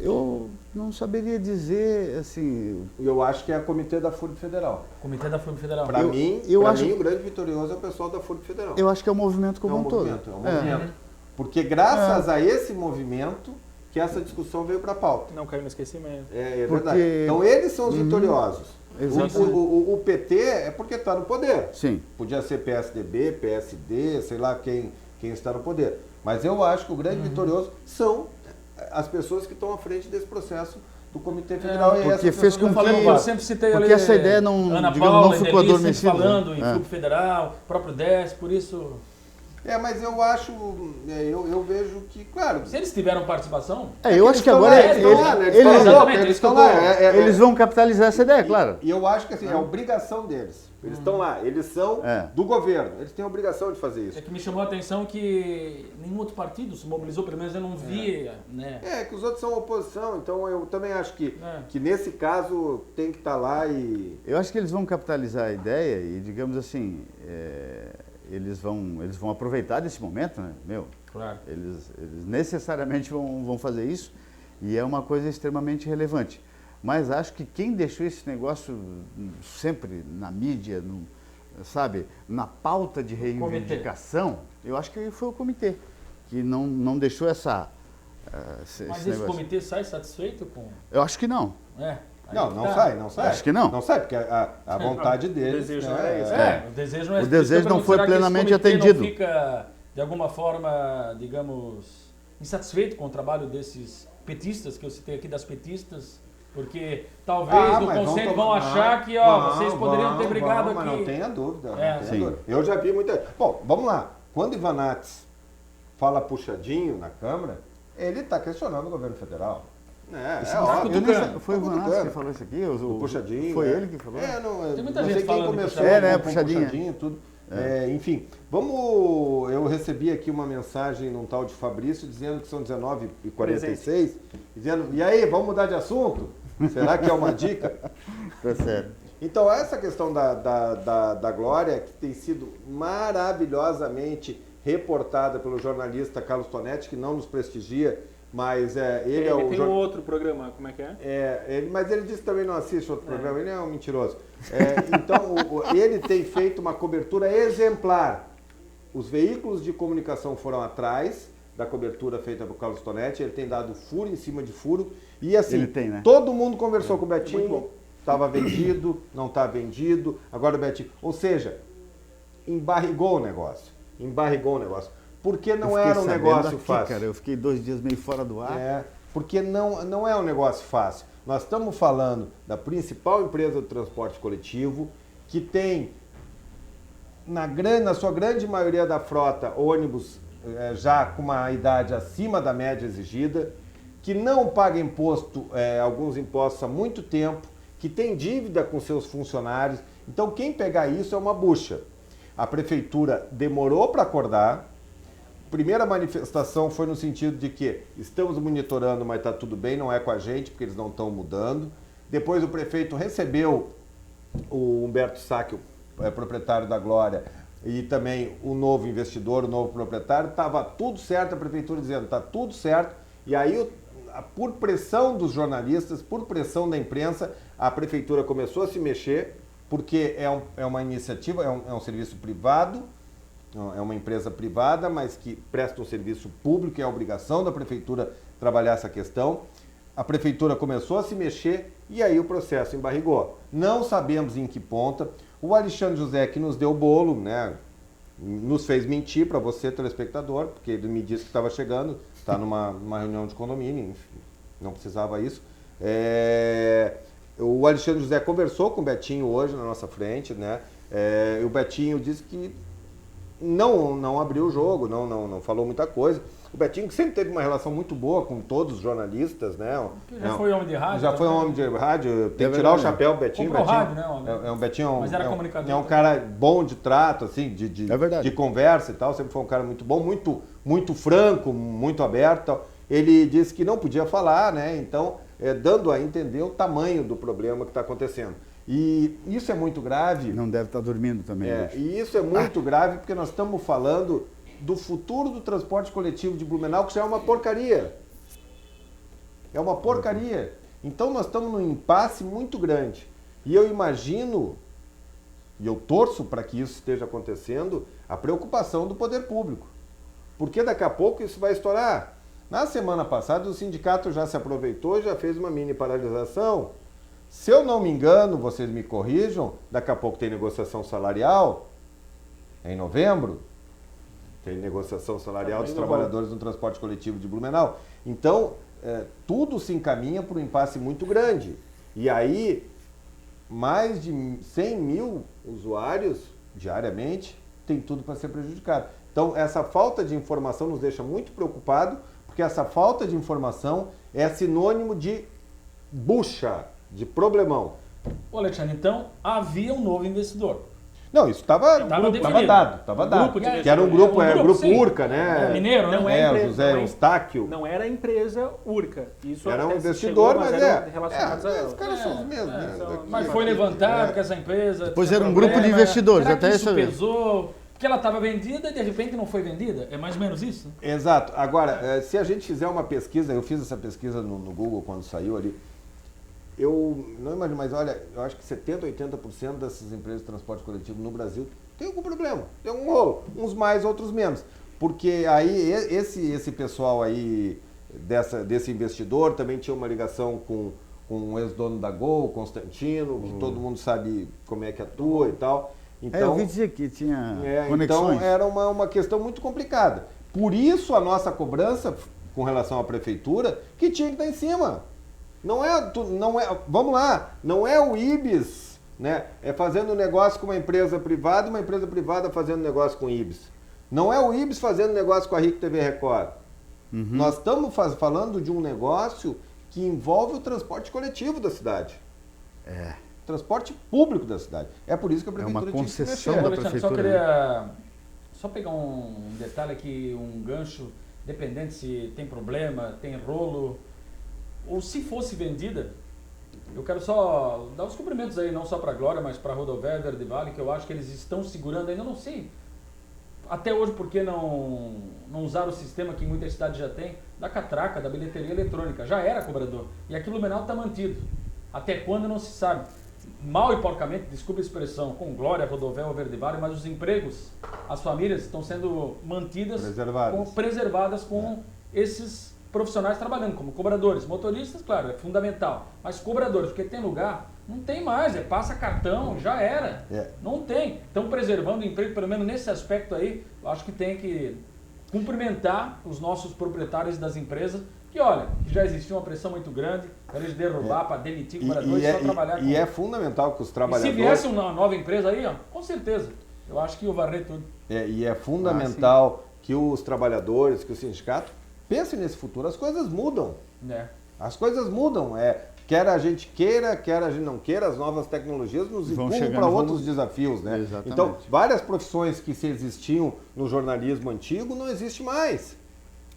Eu não saberia dizer, assim... Eu acho que é o comitê da FURB Federal. Comitê da FURB Federal. Para mim, acho- o grande vitorioso é o pessoal da FURB Federal. Eu acho que é o movimento como um todo. movimento, é um movimento. Porque graças a esse movimento que essa discussão veio para a pauta. Não caiu no esquecimento. É Porque- verdade. Então eles são os vitoriosos. Exatamente. O PT é porque está no poder. Sim. Podia ser PSDB, PSD, sei lá quem está no poder. Mas eu acho que o grande vitorioso são as pessoas que estão à frente desse processo do Comitê Federal. E porque essas fez pessoas com Eu falei, que- eu sempre citei porque ali essa ideia não, Ana digamos, Paula, não ficou Indelise, adormecida. sempre falando em É. FURB Federal, próprio DES, por isso... Mas eu acho, eu vejo que, claro... Se eles tiveram participação... Eu acho que eles agora estão lá, né? eles, Exatamente, eles isso que eu estão lá. tô- eles vão capitalizar essa ideia, claro. E eu acho que assim, é a obrigação deles. Eles estão lá, eles são do governo, eles têm a obrigação de fazer isso. É que me chamou a atenção que nenhum outro partido se mobilizou, pelo menos eu não vi, né? Que os outros são oposição, então eu também acho que nesse caso tem que estar lá e... Eu acho que eles vão capitalizar a ideia e, digamos assim, eles vão aproveitar desse momento, né? Claro. Eles necessariamente vão fazer isso e é uma coisa extremamente relevante. Mas acho que quem deixou esse negócio sempre na mídia, sabe, na pauta de reivindicação, eu acho que foi o comitê, que não deixou essa... Mas esse comitê sai satisfeito com... Eu acho que não. Não sai. Acho que não. Não sai, porque a vontade deles... O desejo né, não é esse. O desejo não é O desejo não foi será que esse plenamente comitê atendido. Não fica, de alguma forma, digamos, insatisfeito com o trabalho desses petistas, que eu citei aqui, das petistas? Porque talvez no conselho vão achar que vocês poderiam ter brigado mas aqui. não tenha dúvida. Sim. Dúvida. Eu já vi muita... Bom, vamos lá. Quando Ivan Nats fala puxadinho na Câmara, ele está questionando o governo federal. Óbvio. Eu nem sei- foi o Vanassi que falou isso aqui? O puxadinho. Foi ele que falou? Tem muita não gente sei quem falando de começou puxadinho. com Puxadinho. tudo. Enfim, eu recebi aqui uma mensagem num tal de Fabrício dizendo que são 19h46, dizendo, e aí, vamos mudar de assunto? Será que é uma dica? Tá certo. Então, essa questão da Glória, que tem sido maravilhosamente reportada pelo jornalista Carlos Tonetti, que não nos prestigia, mas ele é o... Tem um outro programa, como é que é? Mas ele disse que também não assiste outro programa, ele é um mentiroso. Então, ele tem feito uma cobertura exemplar. Os veículos de comunicação foram atrás da cobertura feita por Carlos Tonetti, ele tem dado furo em cima de furo, e assim, Ele tem, né? todo mundo conversou com o Betinho, estava vendido, não está vendido, agora o Betinho... Ou seja, embarrigou o negócio, porque não era um negócio fácil. Cara, eu fiquei 2 dias meio fora do ar. Porque não é um negócio fácil. Nós estamos falando da principal empresa do transporte coletivo, que tem, na sua grande maioria da frota, ônibus já com uma idade acima da média exigida, que não paga imposto, alguns impostos há muito tempo, que tem dívida com seus funcionários. Então, quem pegar isso é uma bucha. A prefeitura demorou para acordar. Primeira manifestação foi no sentido de que estamos monitorando, mas está tudo bem, não é com a gente, porque eles não estão mudando. Depois o prefeito recebeu o Humberto Sacchi, proprietário da Glória, e também o novo investidor, o novo proprietário. Estava tudo certo, a prefeitura dizendo está tudo certo. E aí, por pressão dos jornalistas, por pressão da imprensa, a prefeitura começou a se mexer, porque é uma iniciativa, é um serviço privado, é uma empresa privada, mas que presta um serviço público, é a obrigação da prefeitura trabalhar essa questão. A prefeitura começou a se mexer e aí o processo embarrigou. Não sabemos em que ponta. O Alexandre José, que nos deu o bolo, né, nos fez mentir para você, telespectador, porque ele me disse que estava chegando, está numa reunião de condomínio, enfim, não precisava isso. O Alexandre José conversou com o Betinho hoje na nossa frente, né? O Betinho disse que não abriu o jogo, não falou muita coisa. O Betinho, que sempre teve uma relação muito boa com todos os jornalistas, né? Já foi homem de rádio. Já foi homem de rádio, tem que tirar o chapéu, o Betinho. Comprou Betinho rádio, né? Betinho Mas era comunicador. é um cara bom de trato, assim, É verdade. de conversa e tal, sempre foi um cara muito bom, muito franco, muito aberto e tal. Ele disse que não podia falar, né? Então, dando a entender o tamanho do problema que está acontecendo. E isso é muito grave. Não deve estar dormindo também. E isso é muito grave porque nós estamos falando do futuro do transporte coletivo de Blumenau, que já é uma porcaria. É uma porcaria. Então nós estamos num impasse muito grande. E eu imagino, e eu torço para que isso esteja acontecendo, a preocupação do poder público. Porque daqui a pouco isso vai estourar. Na semana passada o sindicato já se aproveitou e já fez uma mini paralisação. Se eu não me engano, vocês me corrijam, daqui a pouco tem negociação salarial, em novembro, tem negociação salarial dos trabalhadores no transporte coletivo de Blumenau. Então, tudo se encaminha para um impasse muito grande. E aí, mais de 100 mil usuários diariamente tem tudo para ser prejudicado. Então, essa falta de informação nos deixa muito preocupados, porque essa falta de informação é sinônimo de bucha, de problemão. Ô Alexandre, então havia um novo investidor. Não, isso estava definido. dado. Grupo de Que era um grupo, grupo sim. Urca, né? Mineiro, Não né? é empresa, José Eustáquio. Não era a empresa Urca. Isso Era um até investidor, chegou, mas eram relacionados a os ela. caras são os mesmos. né? Mas foi levantado que essa empresa. Depois tinha era um grupo de problema. investidores, Será até que isso essa- pesou, que ela estava vendida e de repente não foi vendida? É mais ou menos isso? Exato. Agora, se a gente fizer uma pesquisa, eu fiz essa pesquisa no Google quando saiu ali, eu não imagino, mas olha, eu acho que 70%, 80% dessas empresas de transporte coletivo no Brasil tem algum problema, tem um rolo, uns mais, outros menos. Porque aí esse pessoal aí, desse investidor, também tinha uma ligação com o ex-dono da Gol, Constantino, que todo mundo sabe como é que atua e tal. eu Então, ouvi dizer que tinha então conexões. era uma questão muito complicada. Por isso a nossa cobrança com relação à prefeitura, que tinha que estar em cima. Não é, vamos lá, não é o IBS, né? É fazendo negócio com uma empresa privada e uma empresa privada fazendo negócio com o IBS. Não é o IBS fazendo negócio com a RIC TV Record. Nós estamos falando de um negócio que envolve o transporte coletivo da cidade. Transporte público da cidade. É por isso que a prefeitura uma tinha que se concessão mexer. da Alexandre, só prefeitura, queria pegar um detalhe aqui, um gancho, dependente se tem problema, tem rolo, ou se fosse vendida, eu quero só dar os cumprimentos aí, não só para a Glória, mas para a Rodoviária Verde Vale, que eu acho que eles estão segurando ainda, não sei, até hoje por que não usaram o sistema que muitas cidades já tem, da catraca, da bilheteria eletrônica, já era cobrador, e aqui o Blumenau está mantido, até quando não se sabe. Mal e porcamente, desculpa a expressão, com Glória, Rodoviária Verde Vale, mas os empregos, as famílias estão sendo mantidas, preservadas com esses profissionais trabalhando, como cobradores, motoristas, claro, é fundamental, mas cobradores, porque tem lugar, não tem mais, passa cartão, já era, não tem. Estão preservando o emprego, pelo menos nesse aspecto aí, eu acho que tem que cumprimentar os nossos proprietários das empresas, que olha, que já existia uma pressão muito grande para eles derrubar, para demitir cobradores e só trabalhar com... E é fundamental que os E trabalhadores... se viesse uma nova empresa aí, ó, com certeza, eu acho que ia varrer tudo. E é fundamental que os trabalhadores, que o sindicato pensem nesse futuro. As coisas mudam. As coisas mudam. Quer a gente queira, quer a gente não queira, as novas tecnologias nos empurram para outros desafios, né? Exatamente. Então, várias profissões que se existiam no jornalismo antigo não existe mais.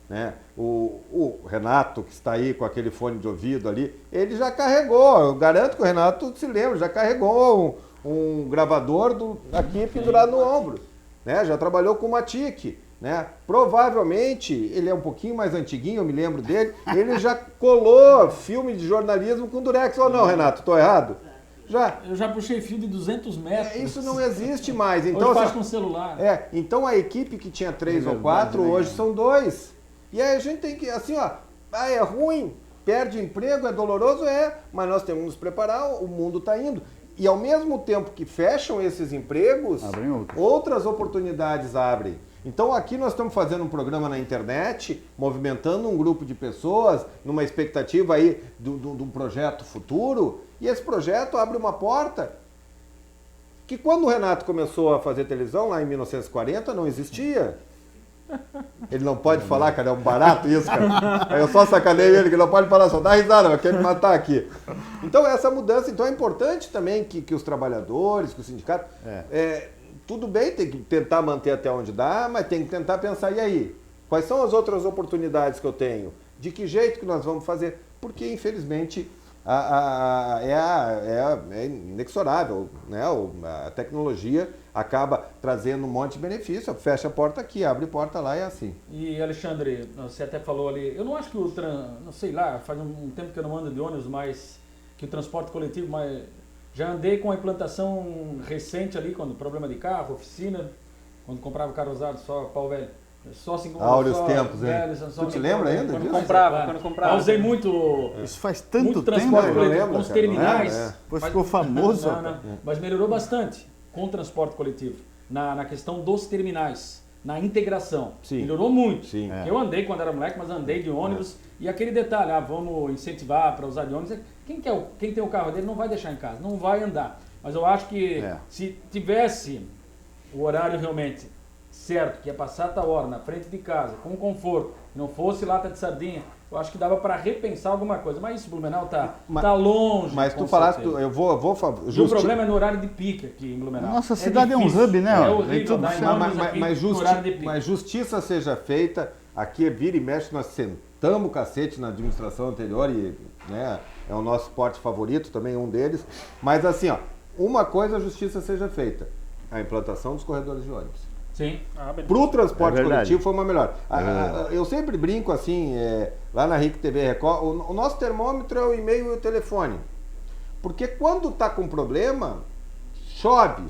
Né? O Renato, que está aí com aquele fone de ouvido ali, ele já carregou, eu garanto que o Renato se lembra, já carregou um gravador aqui pendurado no ombro. Né? Já trabalhou com uma TIC. Né? Provavelmente, ele é um pouquinho mais antiguinho, eu me lembro dele, ele já colou filme de jornalismo com durex, ou não, Renato? Estou errado? Já. Eu já puxei fio de 200 metros. Isso não existe mais. Então, hoje faz com celular. Então a equipe que tinha 3 ou 4, hoje são 2. E aí a gente tem que, assim, ó, é ruim, perde emprego, é doloroso, mas nós temos que nos preparar, o mundo está indo. E ao mesmo tempo que fecham esses empregos, outras oportunidades abrem. Então aqui nós estamos fazendo um programa na internet, movimentando um grupo de pessoas, numa expectativa aí de um projeto futuro, e esse projeto abre uma porta que quando o Renato começou a fazer televisão, lá em 1940, não existia. Ele não pode falar, cara, é um barato isso, cara. Eu só sacaneio ele, que não pode falar, só dá risada, mas quer me matar aqui. Então essa mudança, então é importante também que os trabalhadores, que o sindicato... tudo bem, tem que tentar manter até onde dá, mas tem que tentar pensar, e aí? Quais são as outras oportunidades que eu tenho? De que jeito que nós vamos fazer? Porque, infelizmente, é inexorável, né? A tecnologia acaba trazendo um monte de benefício, fecha a porta aqui, abre porta lá e é assim. E Alexandre, você até falou ali, eu não acho que não sei lá, faz um tempo que eu não ando de ônibus, mas que o transporte coletivo, mas já andei com a implantação recente ali, quando problema de carro, oficina, quando comprava carro usado, só pau velho. Só assim, Áureos só tempos, hein? velho, só Tu te lembra ainda Quando disso? comprava. Usei muito, Isso faz tanto muito tempo. transporte eu coletivo, lembro, com os cara. terminais. Depois ficou famoso. Não, mas melhorou bastante com o transporte coletivo, na questão dos terminais, na integração. Sim. Melhorou muito. Sim. Eu andei quando era moleque, mas andei de ônibus. E aquele detalhe, vamos incentivar para usar de ônibus. Quem tem o carro dele não vai deixar em casa, não vai andar. Mas eu acho que se tivesse o horário realmente certo, que ia passar tal hora na frente de casa, com conforto, não fosse lata de sardinha, eu acho que dava para repensar alguma coisa. Mas isso, Blumenau tá longe. Mas com tu falaste, certeza. eu vou E o problema é no horário de pique aqui em Blumenau. Nossa cidade é um difícil, hub, né? É Vem horrível tudo andar em certo. ônibus aqui no horário de pique. Mas justiça seja feita, aqui vira e mexe, nós sentamos o cacete na administração anterior e né, é o nosso esporte favorito, também um deles. Mas assim, ó, uma coisa a justiça seja feita, a implantação dos corredores de ônibus. Sim. Para o transporte É verdade. coletivo foi uma melhor. Eu sempre brinco assim, lá na RIC TV Record, o nosso termômetro é o e-mail e o telefone. Porque quando está com problema, chove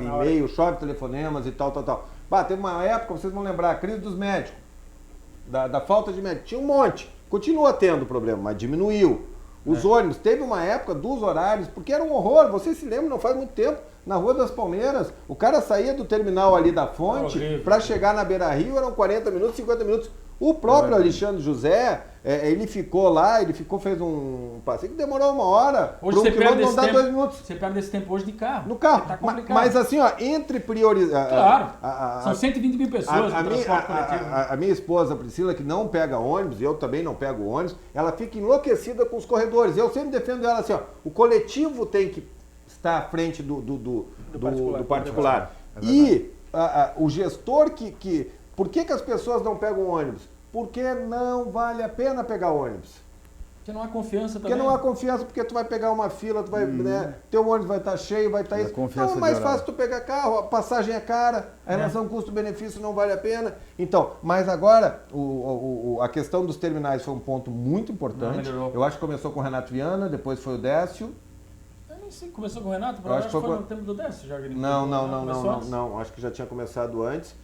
e-mail, chove telefonemas e tal. Teve uma época, vocês vão lembrar, a crise dos médicos, da falta de médicos. Tinha um monte, continua tendo problema, mas diminuiu. Os ônibus, teve uma época dos horários, porque era um horror, vocês se lembram, não faz muito tempo, na Rua das Palmeiras, o cara saía do terminal ali da Fonte para chegar na Beira Rio, eram 40 minutos, 50 minutos. O próprio Alexandre José, ele ficou lá, fez um passeio que demorou uma hora, Hoje você perde esse tempo, 2 minutos. Você perde esse tempo hoje de carro. No carro, Tá complicado. mas assim, ó, entre priorizar... Claro, são 120 mil pessoas no transporte coletivo. A minha esposa, Priscila, que não pega ônibus, eu também não pego ônibus, ela fica enlouquecida com os corredores. Eu sempre defendo ela assim, ó, o coletivo tem que estar à frente do particular. E o gestor por que as pessoas não pegam ônibus? Porque não vale a pena pegar ônibus. Porque não há confiança também. Porque não há confiança, porque tu vai pegar uma fila, tu vai, né, teu ônibus vai estar cheio, vai estar isso. Então é mais fácil tu pegar carro, a passagem é cara, a relação custo-benefício não vale a pena. Então, mas agora, a questão dos terminais foi um ponto muito importante. Eu acho que começou com o Renato Viana, depois foi o Décio. Eu nem sei, começou com o Renato, mas acho que foi no tempo do Décio já. Não, acho que já tinha começado antes.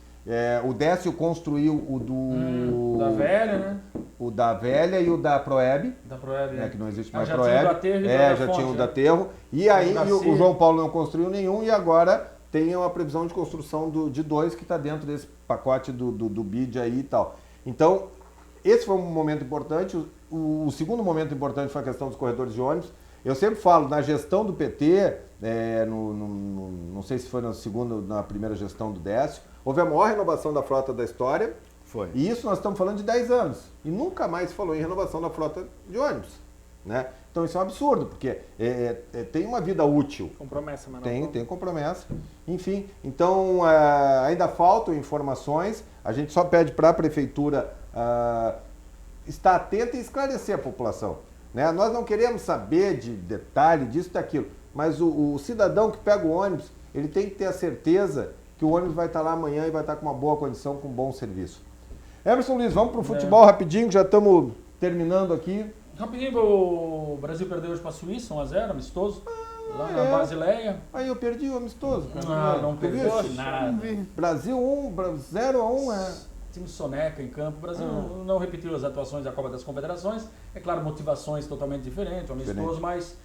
O Décio construiu o da Velha, né? O da Velha e o da Proeb. Da Proeb, que não existe mais já Proeb. Tinha o da Aterro e já tinha o da Aterro. E aí o João Paulo não construiu nenhum e agora tem uma previsão de construção de 2 que está dentro desse pacote do BID aí e tal. Então, esse foi um momento importante. O segundo momento importante foi a questão dos corredores de ônibus. Eu sempre falo, na gestão do PT, não sei se foi na primeira gestão do Décio, houve a maior renovação da frota da história. Foi. E isso nós estamos falando de 10 anos. E nunca mais se falou em renovação da frota de ônibus. Né? Então isso é um absurdo, porque tem uma vida útil. Com promessa, mas não. Tem promessa. Enfim, então ainda faltam informações. A gente só pede para a prefeitura estar atenta e esclarecer a população. Né? Nós não queremos saber de detalhe disso e daquilo, mas o cidadão que pega o ônibus, ele tem que ter a certeza que o ônibus vai estar lá amanhã e vai estar com uma boa condição, com um bom serviço. Emerson Luiz, vamos para o futebol rapidinho, já estamos terminando aqui. Rapidinho, o Brasil perdeu hoje para a Suíça, 1-0, amistoso, lá na Basileia. Aí eu perdi o amistoso. Não perdeu nada. Brasil 0-1, Time soneca em campo. O Brasil não repetiu as atuações da Copa das Confederações. É claro, motivações totalmente diferentes, amistoso, mas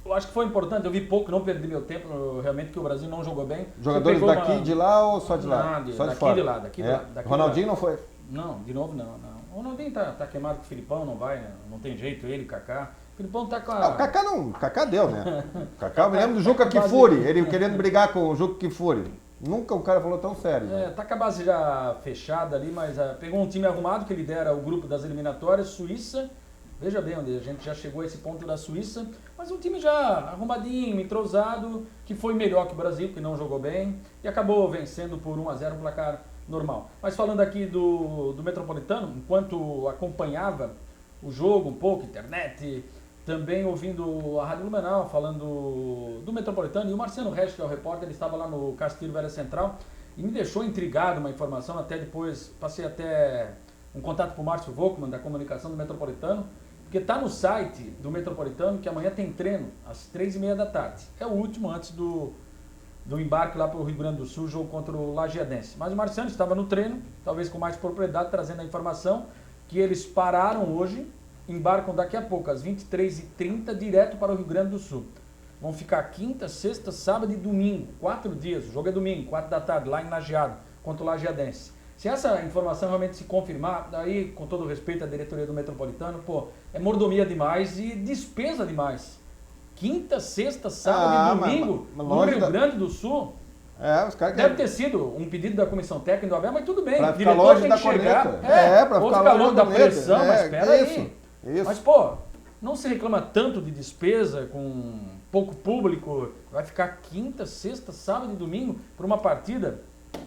eu acho que foi importante. Eu vi pouco, não perdi meu tempo, realmente, que o Brasil não jogou bem. Jogadores daqui, de lá ou só de lá? Só de fora. Daqui de lá. Ronaldinho não foi? Não, de novo não. O Ronaldinho tá queimado com o Filipão, não vai, né? Não tem jeito, ele, Kaká. O Filipão tá com a... O Kaká deu, né? Kaká, eu me lembro do Juca Kfouri, ele querendo brigar com o Juca Kfouri. Nunca o cara falou tão sério. Né? Tá com a base já fechada ali, mas pegou um time arrumado que lidera o grupo das eliminatórias, Suíça. Veja bem onde a gente já chegou a esse ponto da Suíça, mas um time já arrumadinho, entrosado, que foi melhor que o Brasil, que não jogou bem, e acabou vencendo por 1-0 um placar normal. Mas falando aqui do Metropolitano, enquanto acompanhava o jogo um pouco, internet, também ouvindo a Rádio Blumenau, falando do Metropolitano, e o Marciano Resch, que é o repórter, ele estava lá no Castilho Velha Central, e me deixou intrigado uma informação, até depois passei até um contato com o Márcio Volkmann, da comunicação do Metropolitano, porque está no site do Metropolitano que amanhã tem treino às 3h30 da tarde. É o último antes do embarque lá para o Rio Grande do Sul, jogo contra o Lagiadense. Mas o Marciano estava no treino, talvez com mais propriedade, trazendo a informação que eles pararam hoje, embarcam daqui a pouco, às 23h30, direto para o Rio Grande do Sul. Vão ficar quinta, sexta, sábado e domingo, 4 dias. O jogo é domingo, 4 da tarde, lá em Lajeado, contra o Lagiadense. Se essa informação realmente se confirmar, daí, com todo respeito à diretoria do Metropolitano, pô, é mordomia demais e despesa demais. Quinta, sexta, sábado e domingo, no Rio Grande do Sul, Os caras deve ter sido um pedido da comissão técnica do Abel, mas tudo bem. Pra O ficar diretor longe tem da que chegar. corneta. Pra ou ficar longe longe da da corneta. pressão, mas espera aí. Isso. Mas, pô, não se reclama tanto de despesa com pouco público. Vai ficar quinta, sexta, sábado e domingo por uma partida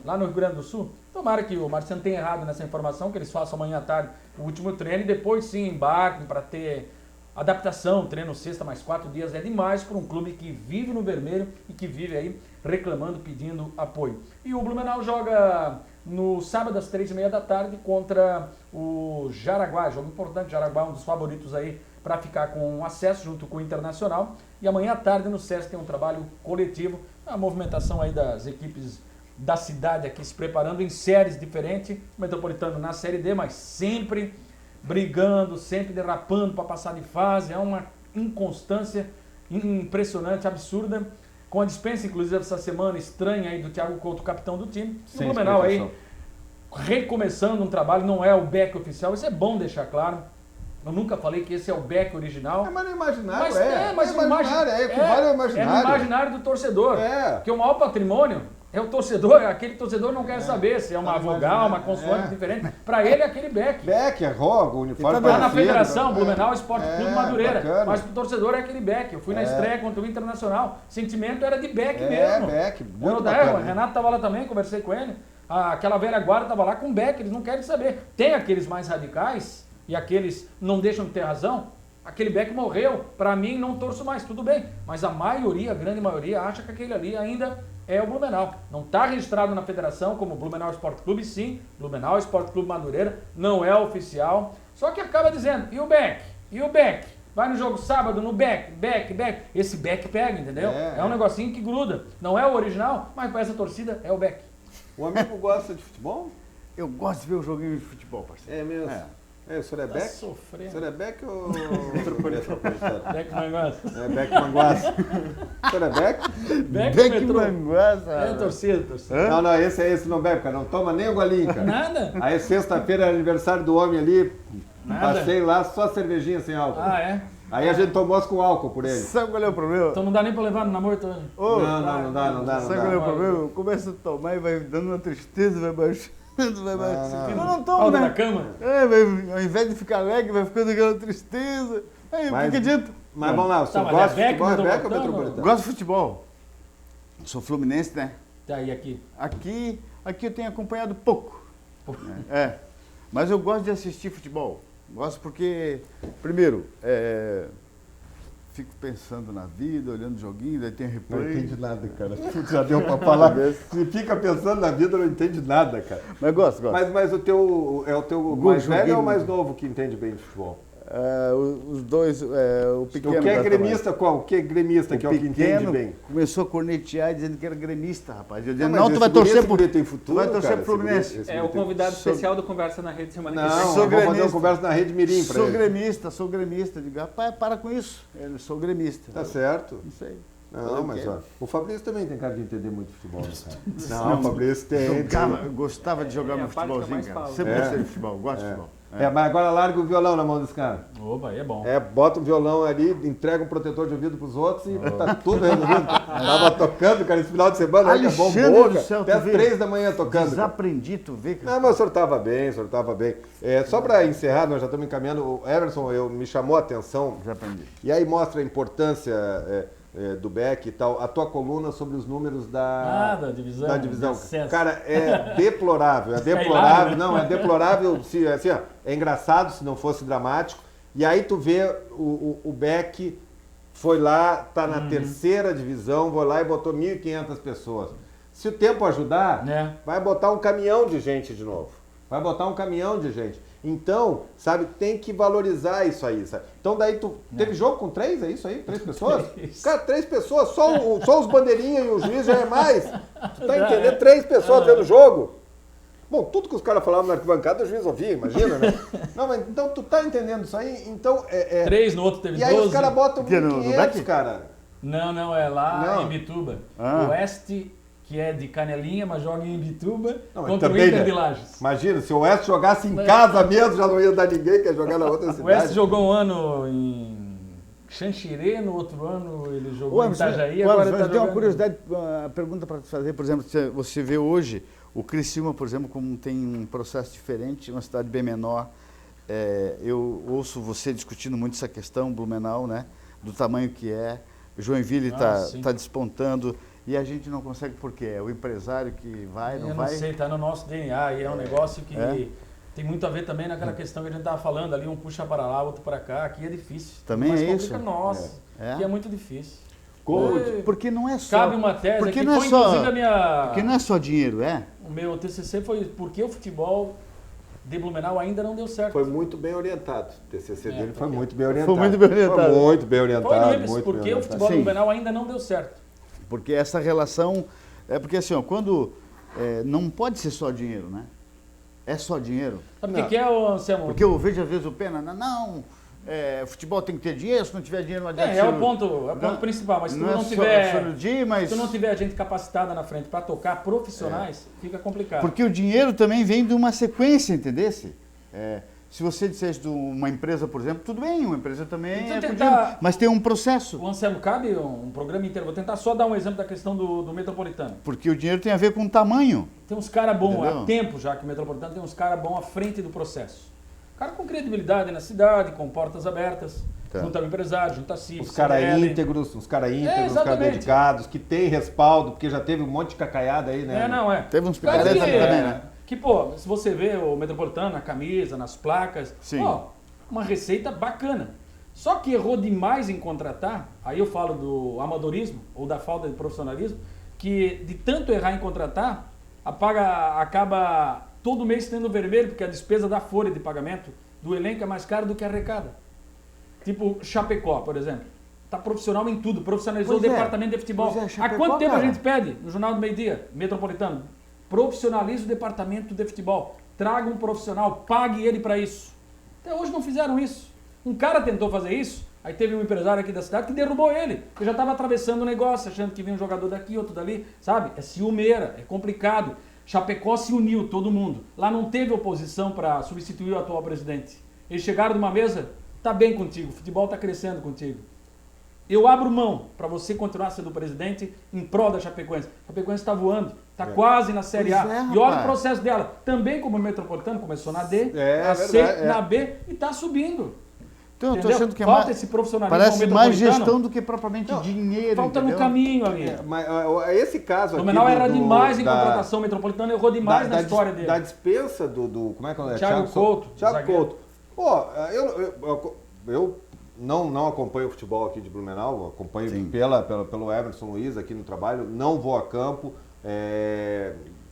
lá no Rio Grande do Sul. Tomara que o Marciano tenha errado nessa informação, que eles façam amanhã à tarde o último treino e depois sim embarquem para ter adaptação, treino sexta mais 4 dias. É demais para um clube que vive no vermelho e que vive aí reclamando, pedindo apoio. E o Blumenau joga no sábado às 3h30 da tarde contra o Jaraguá, jogo importante. Jaraguá, um dos favoritos aí para ficar com acesso junto com o Internacional. E amanhã à tarde no SESC tem um trabalho coletivo, a movimentação aí das equipes da cidade aqui se preparando em séries diferentes. O Metropolitano na Série D, mas sempre brigando, sempre derrapando para passar de fase. É uma inconstância impressionante, absurda, com a dispensa, inclusive, essa semana estranha aí do Thiago Couto, capitão do time. E o Blumenau aí recomeçando um trabalho, não é o back oficial, isso é bom deixar claro. Eu nunca falei que esse é o back original. Mas no imaginário Mas o imaginário, que vale o imaginário. É no imaginário do torcedor. Porque o maior patrimônio é o torcedor, aquele torcedor não quer saber se é uma vogal, uma consoante diferente. Para ele é aquele back. Back, roga, uniforme Tá na federação, Blumenau Esporte Clube Madureira. Bacana. Mas pro torcedor é aquele back. Eu fui na estreia contra o Internacional. O sentimento era de back mesmo. Back, muito O bacana. Renato tava lá também, conversei com ele. Aquela velha guarda tava lá com back, eles não querem saber. Tem aqueles mais radicais e aqueles não deixam de ter razão. Aquele back morreu. Para mim, não torço mais, tudo bem. Mas a maioria, a grande maioria, acha que aquele ali ainda é o Blumenau. Não está registrado na federação como Blumenau Esporte Clube, sim. Blumenau Esporte Clube Madureira, não é oficial. Só que acaba dizendo, e o back? E o back? Vai no jogo sábado, no back. Esse back pega, entendeu? É um negocinho que gruda. Não é o original, mas para essa torcida é o back. O amigo gosta de futebol? Eu gosto de ver o joguinho de futebol, parceiro. É mesmo? O senhor é Tá back? sofrendo. O senhor é back ou... Back Manguaça. É back manguaça. O senhor é back? Beck Manguaça. É torcida. Não, esse não bebe, cara. Não toma nem o golinho, cara. Nada? Aí sexta-feira é aniversário do homem ali. Nada. Passei lá só cervejinha sem álcool. É? Aí a gente tomou as com álcool por ele. Sabe qual é o problema? Então não dá nem pra levar no namoro todo. Não dá. Sabe qual é o problema? Eu começo a tomar e vai dando uma tristeza, vai baixando, vai baixando. Eu não tomo, Falta né? da cama. Ao invés de ficar alegre, vai ficando aquela tristeza. Aí, o que adianta? Mas vamos lá, o senhor mas gosta é de futebol? É back ou Metropolitano? metropolitano? Gosto de futebol. Sou fluminense, né? Tá aí aqui. Aqui eu tenho acompanhado pouco. Mas eu gosto de assistir futebol. Gosto porque, primeiro, fico pensando na vida, olhando o joguinho, daí tem replay. Não entende nada, cara. Já deu pra falar. Se fica pensando na vida, não entende nada, cara. Mas gosto. Mas o teu mais velho ou o mais novo que entende bem de futebol? Os dois, o pequeno... O que é gremista qual? O que é gremista que é o que entende bem? Começou a cornetear dizendo que era gremista, rapaz. Eu dizia, Mas não, tu vai torcer pro... tem futuro, Tu vai torcer cara, pro Fluminense. É o convidado especial do Conversa na Rede semana que vem. Não, Sou vamos fazer gremista. uma conversa na Rede Mirim pra ele. Sou gremista. Digo, rapaz, para com isso. Eu sou gremista. Tá certo. Não sei. Não, mas ó, o Fabrício também tem cara de entender muito de futebol, né, cara? Não, o Fabrício tem. Eu gostava de jogar É meu a parte que eu futebolzinho, mais cara. falo. Sempre gostei de futebol, gosto de futebol. Mas agora larga o violão na mão desse cara. Opa, aí é bom. Bota o violão ali, entrega um protetor de ouvido pros outros e tá tudo resolvido. Tava tocando, cara, esse final de semana, olha, Alexandre bombou, do cara. céu, Até tu às vê? 3 da manhã tocando. cara. Desaprendi, tu vê, cara. Não, mas o senhor estava bem, só para encerrar, nós já estamos encaminhando, o Everson me chamou a atenção, Desaprendi. e aí mostra a importância do Beck e tal, a tua coluna sobre os números da divisão. da divisão. de acesso. Cara, é deplorável, Sei lá, né? não, é deplorável, assim, ó, é engraçado se não fosse dramático, E aí tu vê o Beck foi lá, tá na terceira divisão, foi lá e botou 1.500 pessoas. Se o tempo ajudar, vai botar um caminhão de gente de novo. Vai botar um caminhão de gente. Então, sabe, tem que valorizar isso aí, sabe? Então daí tu teve jogo com 3, é isso aí? 3 pessoas? Cara, 3 pessoas, só os bandeirinhas e o juiz já é mais. Tu tá entendendo? 3 pessoas vendo o jogo. Bom, tudo que os caras falavam na arquibancada, o juiz ouvia, imagina, né? Não, mas então tu tá entendendo isso aí? Então, 3, no outro teve 12. E aí os caras botam Que, no 1.500, Beck? cara. Não, é lá Não. em Bituba. Ah. O Oeste, que é de Canelinha, mas joga em Bituba, Não, mas contra o também, Inter né? de Lages. Imagina, se o Oeste jogasse em casa mesmo, já não ia dar ninguém, quer jogar na outra O cidade. Oeste jogou um ano em Xanxerê, no outro ano ele jogou em Itajaí, agora ele tá tem uma jogando... curiosidade, uma pergunta para te fazer, por exemplo, você vê hoje o Criciúma, por exemplo, como tem um processo diferente, uma cidade bem menor. Eu ouço você discutindo muito essa questão, Blumenau, né, do tamanho que é. Joinville está despontando e a gente não consegue porque é o empresário que vai, não vai. Eu não sei, está no nosso DNA e é um negócio que tem muito a ver também naquela questão que a gente estava falando ali, um puxa para lá, outro para cá, aqui é difícil. Também mas é complica isso? Nossa, aqui é muito difícil. Porque não é só. Cabe uma tese porque aqui, não é foi só, inclusive a minha... Porque não é só dinheiro, O meu TCC foi porque o futebol de Blumenau ainda não deu certo. Foi muito bem orientado. O TCC dele foi porque- muito bem orientado. Foi muito bem orientado. Foi muito bem orientado. Foi níveis, muito porque bem o futebol de Sim. Blumenau ainda não deu certo. Porque essa relação. Porque assim, ó, quando. Não pode ser só dinheiro, né? É só dinheiro. Sabe o que é, o Anselmo? Porque eu vejo às vezes o Pena, futebol tem que ter dinheiro, se não tiver dinheiro não adianta. É o ponto principal, mas se tu não tiver... mas... Se tu não tiver gente capacitada na frente para tocar profissionais, fica complicado. Porque o dinheiro também vem de uma sequência, entendesse? Se você dissesse de uma empresa, por exemplo, tudo bem, uma empresa também Então é tentar- dinheiro, mas tem um processo. O Anselmo, cabe um programa inteiro. Vou tentar só dar um exemplo da questão do Metropolitano. Porque o dinheiro tem a ver com o tamanho. Tem uns caras bons, Entendeu? há tempo já que o Metropolitano tem uns caras bons à frente do processo. Cara com credibilidade na cidade, com portas abertas, Tá. junto ao empresário, junto a CIF, Os caras CDL. íntegros, os caras caras exatamente. dedicados, que tem respaldo, porque já teve um monte de cacaiada aí, né? Teve uns Cara picaretas que, também, né? que, pô, se você vê o Metropolitano na camisa, nas placas, Sim. pô, uma receita bacana. Só que errou demais em contratar, aí eu falo do amadorismo ou da falta de profissionalismo, que de tanto errar em contratar, acaba todo mês tendo vermelho, porque a despesa da folha de pagamento do elenco é mais cara do que arrecada. Tipo Chapecó, por exemplo. Tá profissional em tudo, profissionalizou Pois o é. departamento de futebol. Pois é, Há Chapecó, quanto tempo cara. a gente pede no Jornal do Meio-Dia, Metropolitano? Profissionalize o departamento de futebol. Traga um profissional, pague ele para isso. Até hoje não fizeram isso. Um cara tentou fazer isso, aí teve um empresário aqui da cidade que derrubou ele. Que já estava atravessando o negócio, achando que vinha um jogador daqui, outro dali. Sabe? É ciumeira, é complicado. Chapecó se uniu, todo mundo. Lá não teve oposição para substituir o atual presidente. Eles chegaram numa mesa, tá bem contigo, o futebol tá crescendo contigo. Eu abro mão para você continuar sendo presidente em prol da Chapecoense. A Chapecoense está voando, está quase na Série A. Pois é, E olha o rapaz. processo dela. Também como o Metropolitano, começou na D, É, na é C, verdade, é. na B e está subindo. Então eu tô Entendeu? achando que é Falta mais, esse profissionalismo ao parece mais Metropolitano. gestão do que propriamente dinheiro, Falta no entendeu? caminho ali. Mas esse caso O aqui Blumenau erra demais em da- contratação, o Metropolitano errou demais na história dele. Da dispensa do como é que é? Thiago Couto, Thiago zagueiro. Couto. Pô, eu não acompanho o futebol aqui de Blumenau, acompanho Sim. pelo Emerson Luiz aqui no trabalho, não vou a campo.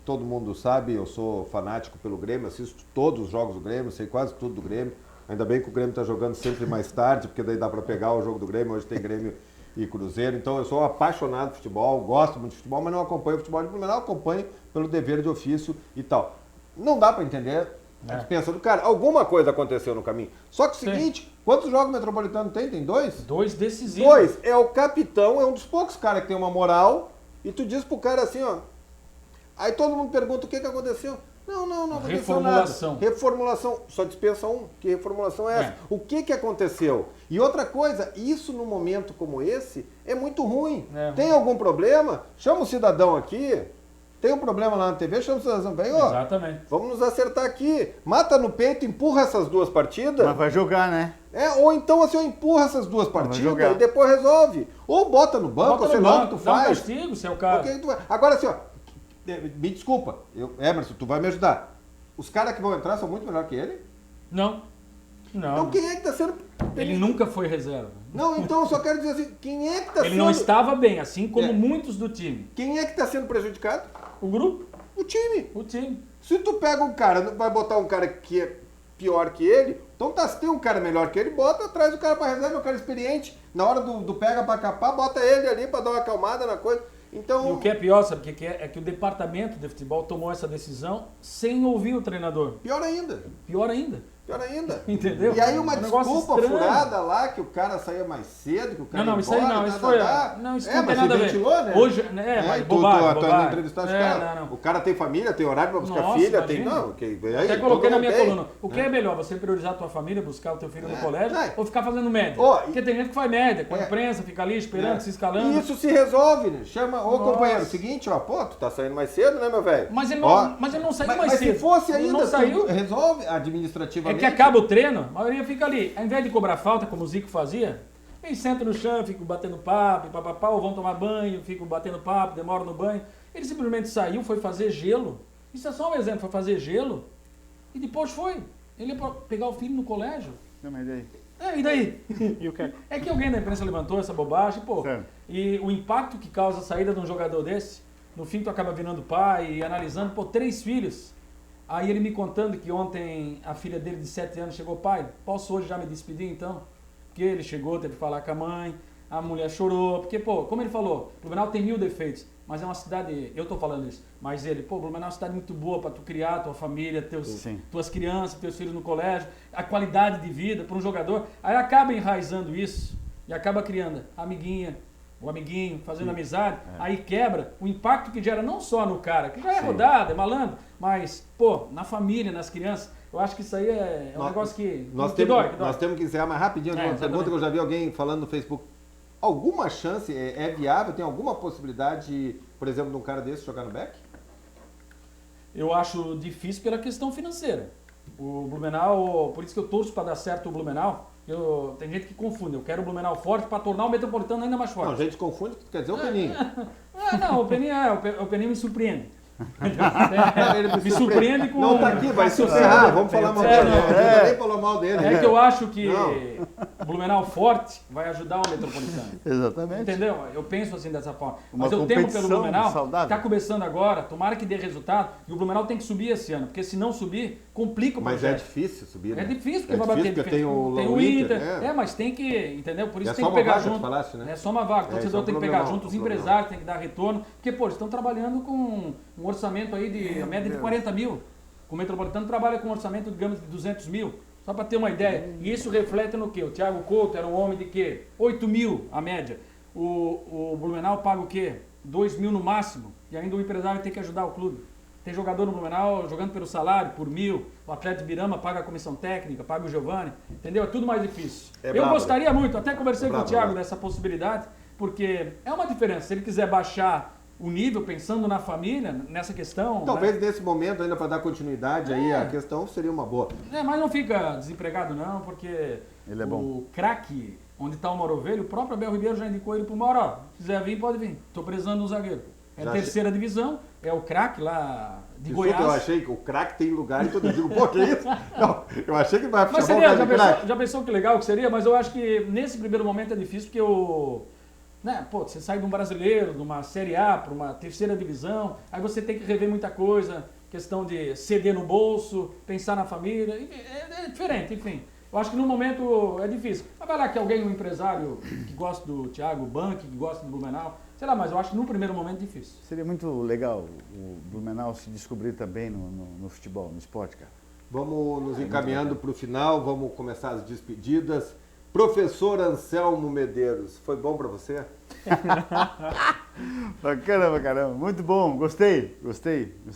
Todo mundo sabe, eu sou fanático pelo Grêmio, assisto todos os jogos do Grêmio, sei quase tudo do Grêmio. Ainda bem que o Grêmio está jogando sempre mais tarde, porque daí dá para pegar o jogo do Grêmio, hoje tem Grêmio e Cruzeiro. Então eu sou apaixonado de futebol, gosto muito de futebol, mas não acompanho o futebol de Blumenau, acompanho pelo dever de ofício e tal. Não dá para entender a dispensa do cara. Alguma coisa aconteceu no caminho. Só que o Sim. seguinte, quantos jogos o Metropolitano tem? Tem 2? 2 decisivos. 2. É o capitão, é um dos poucos caras que tem uma moral, e tu diz pro cara assim, ó. Aí todo mundo pergunta o que aconteceu. Não aconteceu Reformulação. nada. Reformulação. Só dispensa um. Que reformulação é essa? É. O que aconteceu? E outra coisa, isso num momento como esse é muito ruim. É. Tem algum problema? Chama o cidadão aqui. Tem um problema lá na TV, chama o cidadão. Vem, ó. Exatamente. Vamos nos acertar aqui. Mata no peito, empurra essas duas partidas. Mas vai jogar, né? Ou então assim, empurra essas duas partidas jogar. e depois resolve. Ou bota no banco, Bota ou sei no lá o banco, que tu dá um faz. castigo, se é o caso. Ok, tu vai. Agora assim, ó, me desculpa, Emerson, tu vai me ajudar. Os caras que vão entrar são muito melhor que ele? Não. Não. Então quem é que está sendo... Ele nunca foi reserva. Não, então eu só quero dizer assim, quem é que está Ele sendo... não estava bem, assim como É. muitos do time. Quem é que está sendo prejudicado? O grupo, O time. o time. Se tu pega um cara, não vai botar um cara que é pior que ele, então tá, se tem um cara melhor que ele, bota atrás do cara para reserva, um cara experiente. Na hora do pega para capar, bota ele ali para dar uma acalmada na coisa. Então... E o que é pior, sabe o que é? É que o departamento de futebol tomou essa decisão sem ouvir o treinador. Pior ainda. Pior ainda. Pior ainda. Entendeu? E aí uma É um negócio desculpa estranho. furada lá, que o cara saía mais cedo, que o cara Não, ia isso aí embora, não, tá, isso tá, foi. tá. Não, isso É, não tem mas nada a se ver. ventilou, né? Hoje, E bobagem, tu bobagem. entrevistaste os É, caras. não. O cara tem família, tem horário pra buscar Nossa, filha, tem... imagina. Não, aí, Até todo coloquei na mundo minha tem, coluna. O que né? é melhor, você priorizar a tua família, buscar o teu filho no colégio, É. ou ficar fazendo média? Ó, Porque tem gente que faz média, com a É. imprensa, fica ali esperando, É. se escalando. E isso se resolve, né? Chama, ô Nossa. companheiro, seguinte, ó, pô, tu tá saindo mais cedo, né, meu velho? Mas ele não, Ó, mas ele não saiu mas, mais mas cedo. se fosse Ele ainda, não saiu. resolve É administrativamente. que acaba o treino, a maioria fica ali. Ao invés de cobrar falta, como o Zico fazia, eles sentam no chão, ficam batendo papo, e papapá, ou vão tomar banho, ficam batendo papo, demoram no banho. Ele simplesmente saiu, foi fazer gelo. Isso é só um exemplo, foi fazer gelo. E depois foi. Ele ia pra pegar o filho no colégio. Não, mas daí? E daí? E o que? É que alguém da imprensa levantou essa bobagem, pô. Certo. E o impacto que causa a saída de um jogador desse, no fim tu acaba virando pai e analisando, pô, 3 filhos. Aí ele me contando que ontem a filha dele de 7 anos chegou, pai, posso hoje já me despedir então? Porque ele chegou, teve que falar com a mãe, a mulher chorou, porque, pô, como ele falou, Blumenau tem 1000 defeitos, mas é uma cidade, eu tô falando isso, mas ele, pô, Blumenau é uma cidade muito boa para tu criar tua família, Sim. tuas crianças, teus filhos no colégio, a qualidade de vida para um jogador, aí acaba enraizando isso e acaba criando amiguinha, o amiguinho, fazendo amizade, aí quebra o impacto que gera não só no cara, que já é Sim. rodado, é malandro, mas, pô, na família, nas crianças, eu acho que isso aí é um negócio que Nós que temos, dói, que dói. nós temos que encerrar mais rapidinho. Uma exatamente. pergunta que eu já vi alguém falando no Facebook. Alguma chance, é viável, tem alguma possibilidade, por exemplo, de um cara desse jogar no back? Eu acho difícil pela questão financeira. O Blumenau, por isso que eu torço para dar certo o Blumenau. Tem gente que confunde. Eu quero o Blumenau forte para tornar o Metropolitano ainda mais Não, a forte. gente confunde, quer dizer o Peninho. Não, o Peninho me surpreende. Ele Me surpreende com... Não tá aqui, vai se encerrar, vamos falar mal dele. Não nem falou mal dele. É que eu acho que Não. o Blumenau forte vai ajudar o Metropolitano. Exatamente. Entendeu? Eu penso assim dessa forma. Uma Mas eu temo pelo competição Blumenau, saudável. está começando agora, tomara que dê resultado, e o Blumenau tem que subir esse ano, porque se não subir, complica o Mas projeto. é difícil subir, né? É difícil, porque É vai bater difícil, porque tem o o Inter. Inter, Mas tem que, entendeu? Por isso É tem só que uma pegar vaga, tu junto. falaste, né? É só uma vaga. O É, isso é torcedor um tem que pegar problemão, junto, os um problemão. empresários têm que dar retorno, porque, pô, eles estão trabalhando com um orçamento aí de a média de 40 mil. O Metropolitano trabalha com um orçamento, digamos, de 200 mil. Só para ter uma ideia. E isso reflete no quê? O Thiago Couto era um homem de quê? 8 mil a média. O Blumenau paga o quê? 2 mil no máximo. E ainda o empresário tem que ajudar o clube. Tem jogador no Blumenau jogando pelo salário, por 1.000. O Atlético de Birama paga a comissão técnica, paga o Giovani. Entendeu? É tudo mais difícil. É Eu brabo, gostaria muito, até conversei com o brabo, Thiago brabo. dessa possibilidade, porque é uma diferença. Se ele quiser baixar o nível, pensando na família, nessa questão... Talvez nesse momento, ainda para dar continuidade aí, É. a questão seria uma boa. Mas não fica desempregado não, porque Ele é bom. o craque, onde está o Mauro Ovelho, o próprio Abel Ribeiro já indicou ele pro Mauro, ó, se quiser vir, pode vir. Estou precisando de um zagueiro. É Já a terceira divisão, é o craque lá de Desculpa, Goiás. eu achei que o craque tem lugar e todo eu digo, pô, que isso? Não, eu achei que vai Mas chamar o seria, cara de craque. já pensou que legal que seria? Mas eu acho que nesse primeiro momento é difícil, porque você sai de um brasileiro, de uma Série A para uma terceira divisão, aí você tem que rever muita coisa, questão de ceder no bolso, pensar na família, é diferente, enfim. Eu acho que no momento é difícil. Mas vai lá que alguém, um empresário que gosta do Thiago Banque, que gosta do Blumenau, sei lá, mas eu acho que no primeiro momento é difícil. Seria muito legal o Blumenau se descobrir também no futebol, no esporte, cara. Vamos nos encaminhando para o final, vamos começar as despedidas. Professor Anselmo Medeiros, foi bom para você? Bacana pra caramba, muito bom, gostei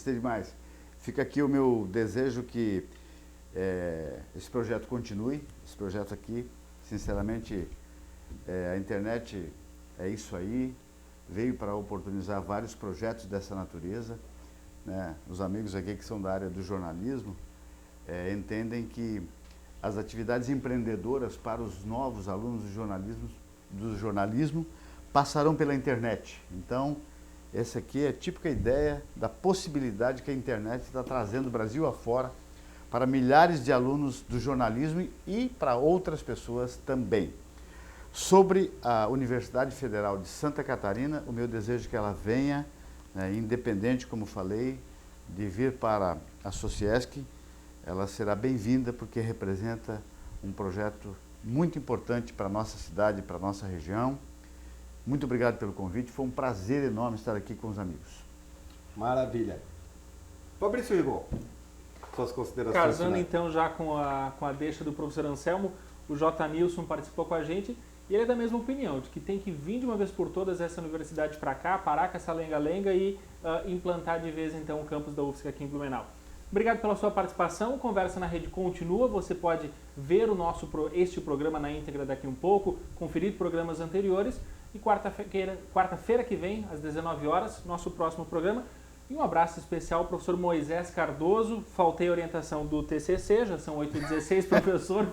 demais. Fica aqui o meu desejo que esse projeto continue, esse projeto aqui, sinceramente, a internet é isso aí, veio para oportunizar vários projetos dessa natureza, né? Os amigos aqui que são da área do jornalismo entendem que as atividades empreendedoras para os novos alunos do jornalismo passarão pela internet. Então, essa aqui é a típica ideia da possibilidade que a internet está trazendo o Brasil afora para milhares de alunos do jornalismo e para outras pessoas também. Sobre a Universidade Federal de Santa Catarina, o meu desejo é que ela venha, independente, como falei, de vir para a Sociesc. Ela será bem-vinda porque representa um projeto muito importante para a nossa cidade, para a nossa região. Muito obrigado pelo convite, foi um prazer enorme estar aqui com os amigos. Maravilha. Fabrício Rigon, suas considerações Casando finais. então já com a deixa do professor Anselmo, o J. Nilson participou com a gente e ele é da mesma opinião, de que tem que vir de uma vez por todas essa universidade para cá, parar com essa lenga-lenga e implantar de vez então o campus da UFSC aqui em Blumenau. Obrigado pela sua participação, Conversa na Rede continua, você pode ver este programa na íntegra daqui um pouco, conferir programas anteriores e quarta-feira que vem, às 19 horas, nosso próximo programa. E um abraço especial ao professor Moisés Cardoso. Faltei a orientação do TCC, já são 8h16, professor.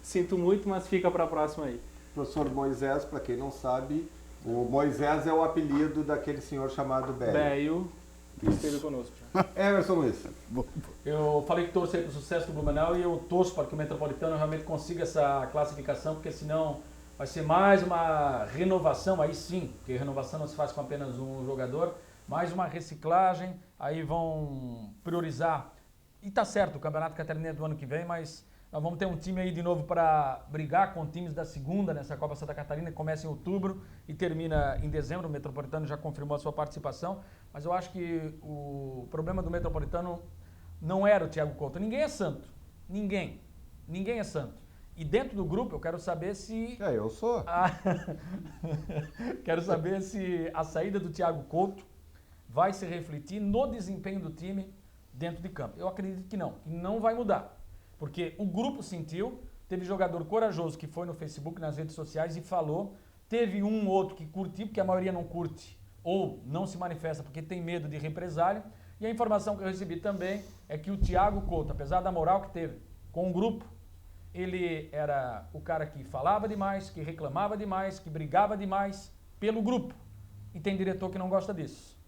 Sinto muito, mas fica para a próxima aí. Professor Moisés, para quem não sabe, o Moisés é o apelido daquele senhor chamado Béio. Béio, que esteve conosco. Emerson Luiz. Eu falei que torcei para o sucesso do Blumenau e eu torço para que o Metropolitano realmente consiga essa classificação, porque senão vai ser mais uma renovação, aí sim, porque renovação não se faz com apenas um jogador, mais uma reciclagem, aí vão priorizar. E tá certo, o Campeonato Catarinense do ano que vem, mas nós vamos ter um time aí de novo para brigar com times da segunda nessa Copa Santa Catarina, que começa em outubro e termina em dezembro. O Metropolitano já confirmou a sua participação, mas eu acho que o problema do Metropolitano não era o Thiago Couto. Ninguém é santo, ninguém é santo. E dentro do grupo eu quero saber se... Eu sou. Quero saber se a saída do Thiago Couto vai se refletir no desempenho do time dentro de campo. Eu acredito que não vai mudar. Porque o grupo sentiu, teve jogador corajoso que foi no Facebook, nas redes sociais e falou, teve um ou outro que curtiu, porque a maioria não curte ou não se manifesta porque tem medo de represália. E a informação que eu recebi também é que o Thiago Couto, apesar da moral que teve com o grupo, ele era o cara que falava demais, que reclamava demais, que brigava demais pelo grupo. E tem diretor que não gosta disso,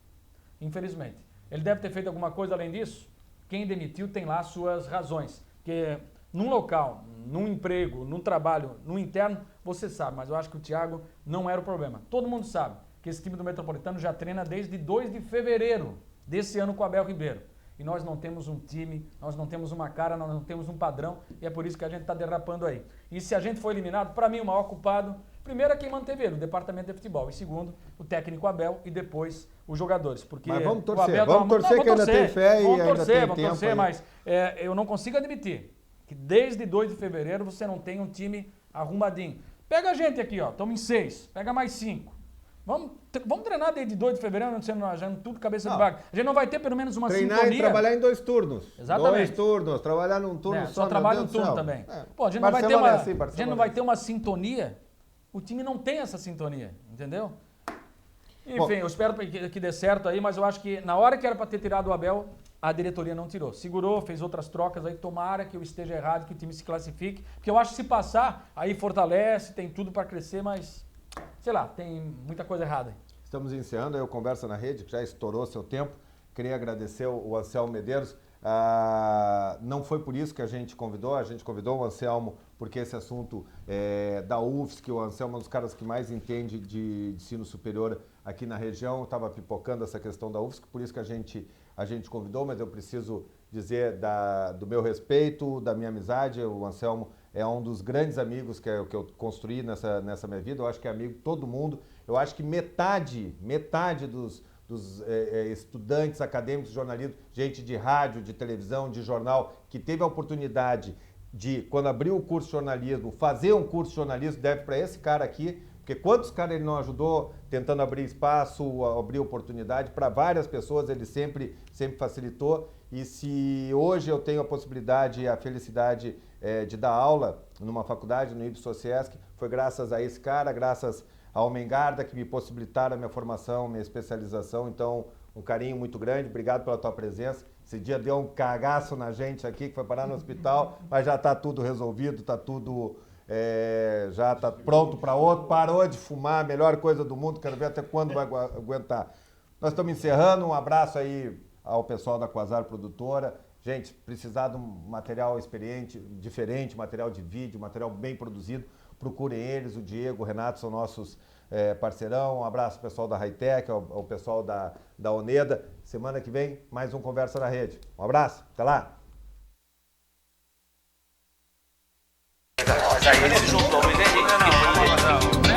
infelizmente. Ele deve ter feito alguma coisa além disso? Quem demitiu tem lá suas razões. Porque num local, num emprego, num trabalho, no interno, você sabe. Mas eu acho que o Thiago não era o problema. Todo mundo sabe que esse time do Metropolitano já treina desde 2 de fevereiro desse ano com o Abel Ribeiro. E nós não temos um time, nós não temos uma cara, nós não temos um padrão, e é por isso que a gente está derrapando aí. E se a gente for eliminado, para mim o maior culpado, primeiro é quem manteve ele, o departamento de futebol, e segundo, o técnico Abel e depois os jogadores. Porque mas vamos o torcer, Abel vamos torcer que ainda tem fé e ainda tem tempo. Vamos torcer, mas eu não consigo admitir que desde 2 de fevereiro você não tem um time arrumadinho. Pega a gente aqui, ó, estamos em 6, pega mais 5. Vamos treinar desde 2 de fevereiro, já tudo cabeça de vaga. A gente não vai ter pelo menos uma treinar sintonia. E trabalhar em 2 turnos. Exatamente. 2 turnos, trabalhar num turno só. Só trabalha um turno também. Pô, a gente não vai ter uma sintonia. O time não tem essa sintonia, entendeu? Enfim, eu espero que dê certo aí, mas eu acho que na hora que era para ter tirado o Abel, a diretoria não tirou. Segurou, fez outras trocas aí, tomara que eu esteja errado, que o time se classifique, porque eu acho que se passar, aí fortalece, tem tudo para crescer, mas... sei lá, tem muita coisa errada aí. Estamos encerrando aí o Conversa na Rede, que já estourou seu tempo. Queria agradecer o Anselmo Medeiros. Não foi por isso que a gente convidou o Anselmo porque esse assunto é da UFSC, o Anselmo é um dos caras que mais entende de ensino superior aqui na região, estava pipocando essa questão da UFSC, por isso que a gente convidou, mas eu preciso dizer do meu respeito, da minha amizade. O Anselmo é um dos grandes amigos que eu construí nessa minha vida. Eu acho que é amigo de todo mundo. Eu acho que metade dos estudantes acadêmicos de jornalismo, gente de rádio, de televisão, de jornal, que teve a oportunidade de, quando abriu o curso de jornalismo, fazer um curso de jornalismo, deve para esse cara aqui, porque quantos caras ele não ajudou tentando abrir espaço, abrir oportunidade para várias pessoas, ele sempre facilitou. E se hoje eu tenho a possibilidade e a felicidade de dar aula numa faculdade, no Ipsociesc, foi graças a esse cara, graças ao Mengarda, que me possibilitaram a minha formação, minha especialização. Então, um carinho muito grande, obrigado pela tua presença. Esse dia deu um cagaço na gente aqui, que foi parar no hospital, mas já está tudo resolvido, está tudo... já está pronto para outro, parou de fumar, a melhor coisa do mundo, quero ver até quando vai aguentar. Nós estamos encerrando, um abraço aí ao pessoal da Quasar Produtora, Gente, precisar de um material experiente, diferente, material de vídeo, material bem produzido, procurem eles, o Diego, o Renato são nossos parceirão. Um abraço pessoal da Hightech, ao pessoal da Oneda. Semana que vem, mais um Conversa na Rede. Um abraço, até lá! Mas aí ele se juntou ao Luiz Henrique, que foi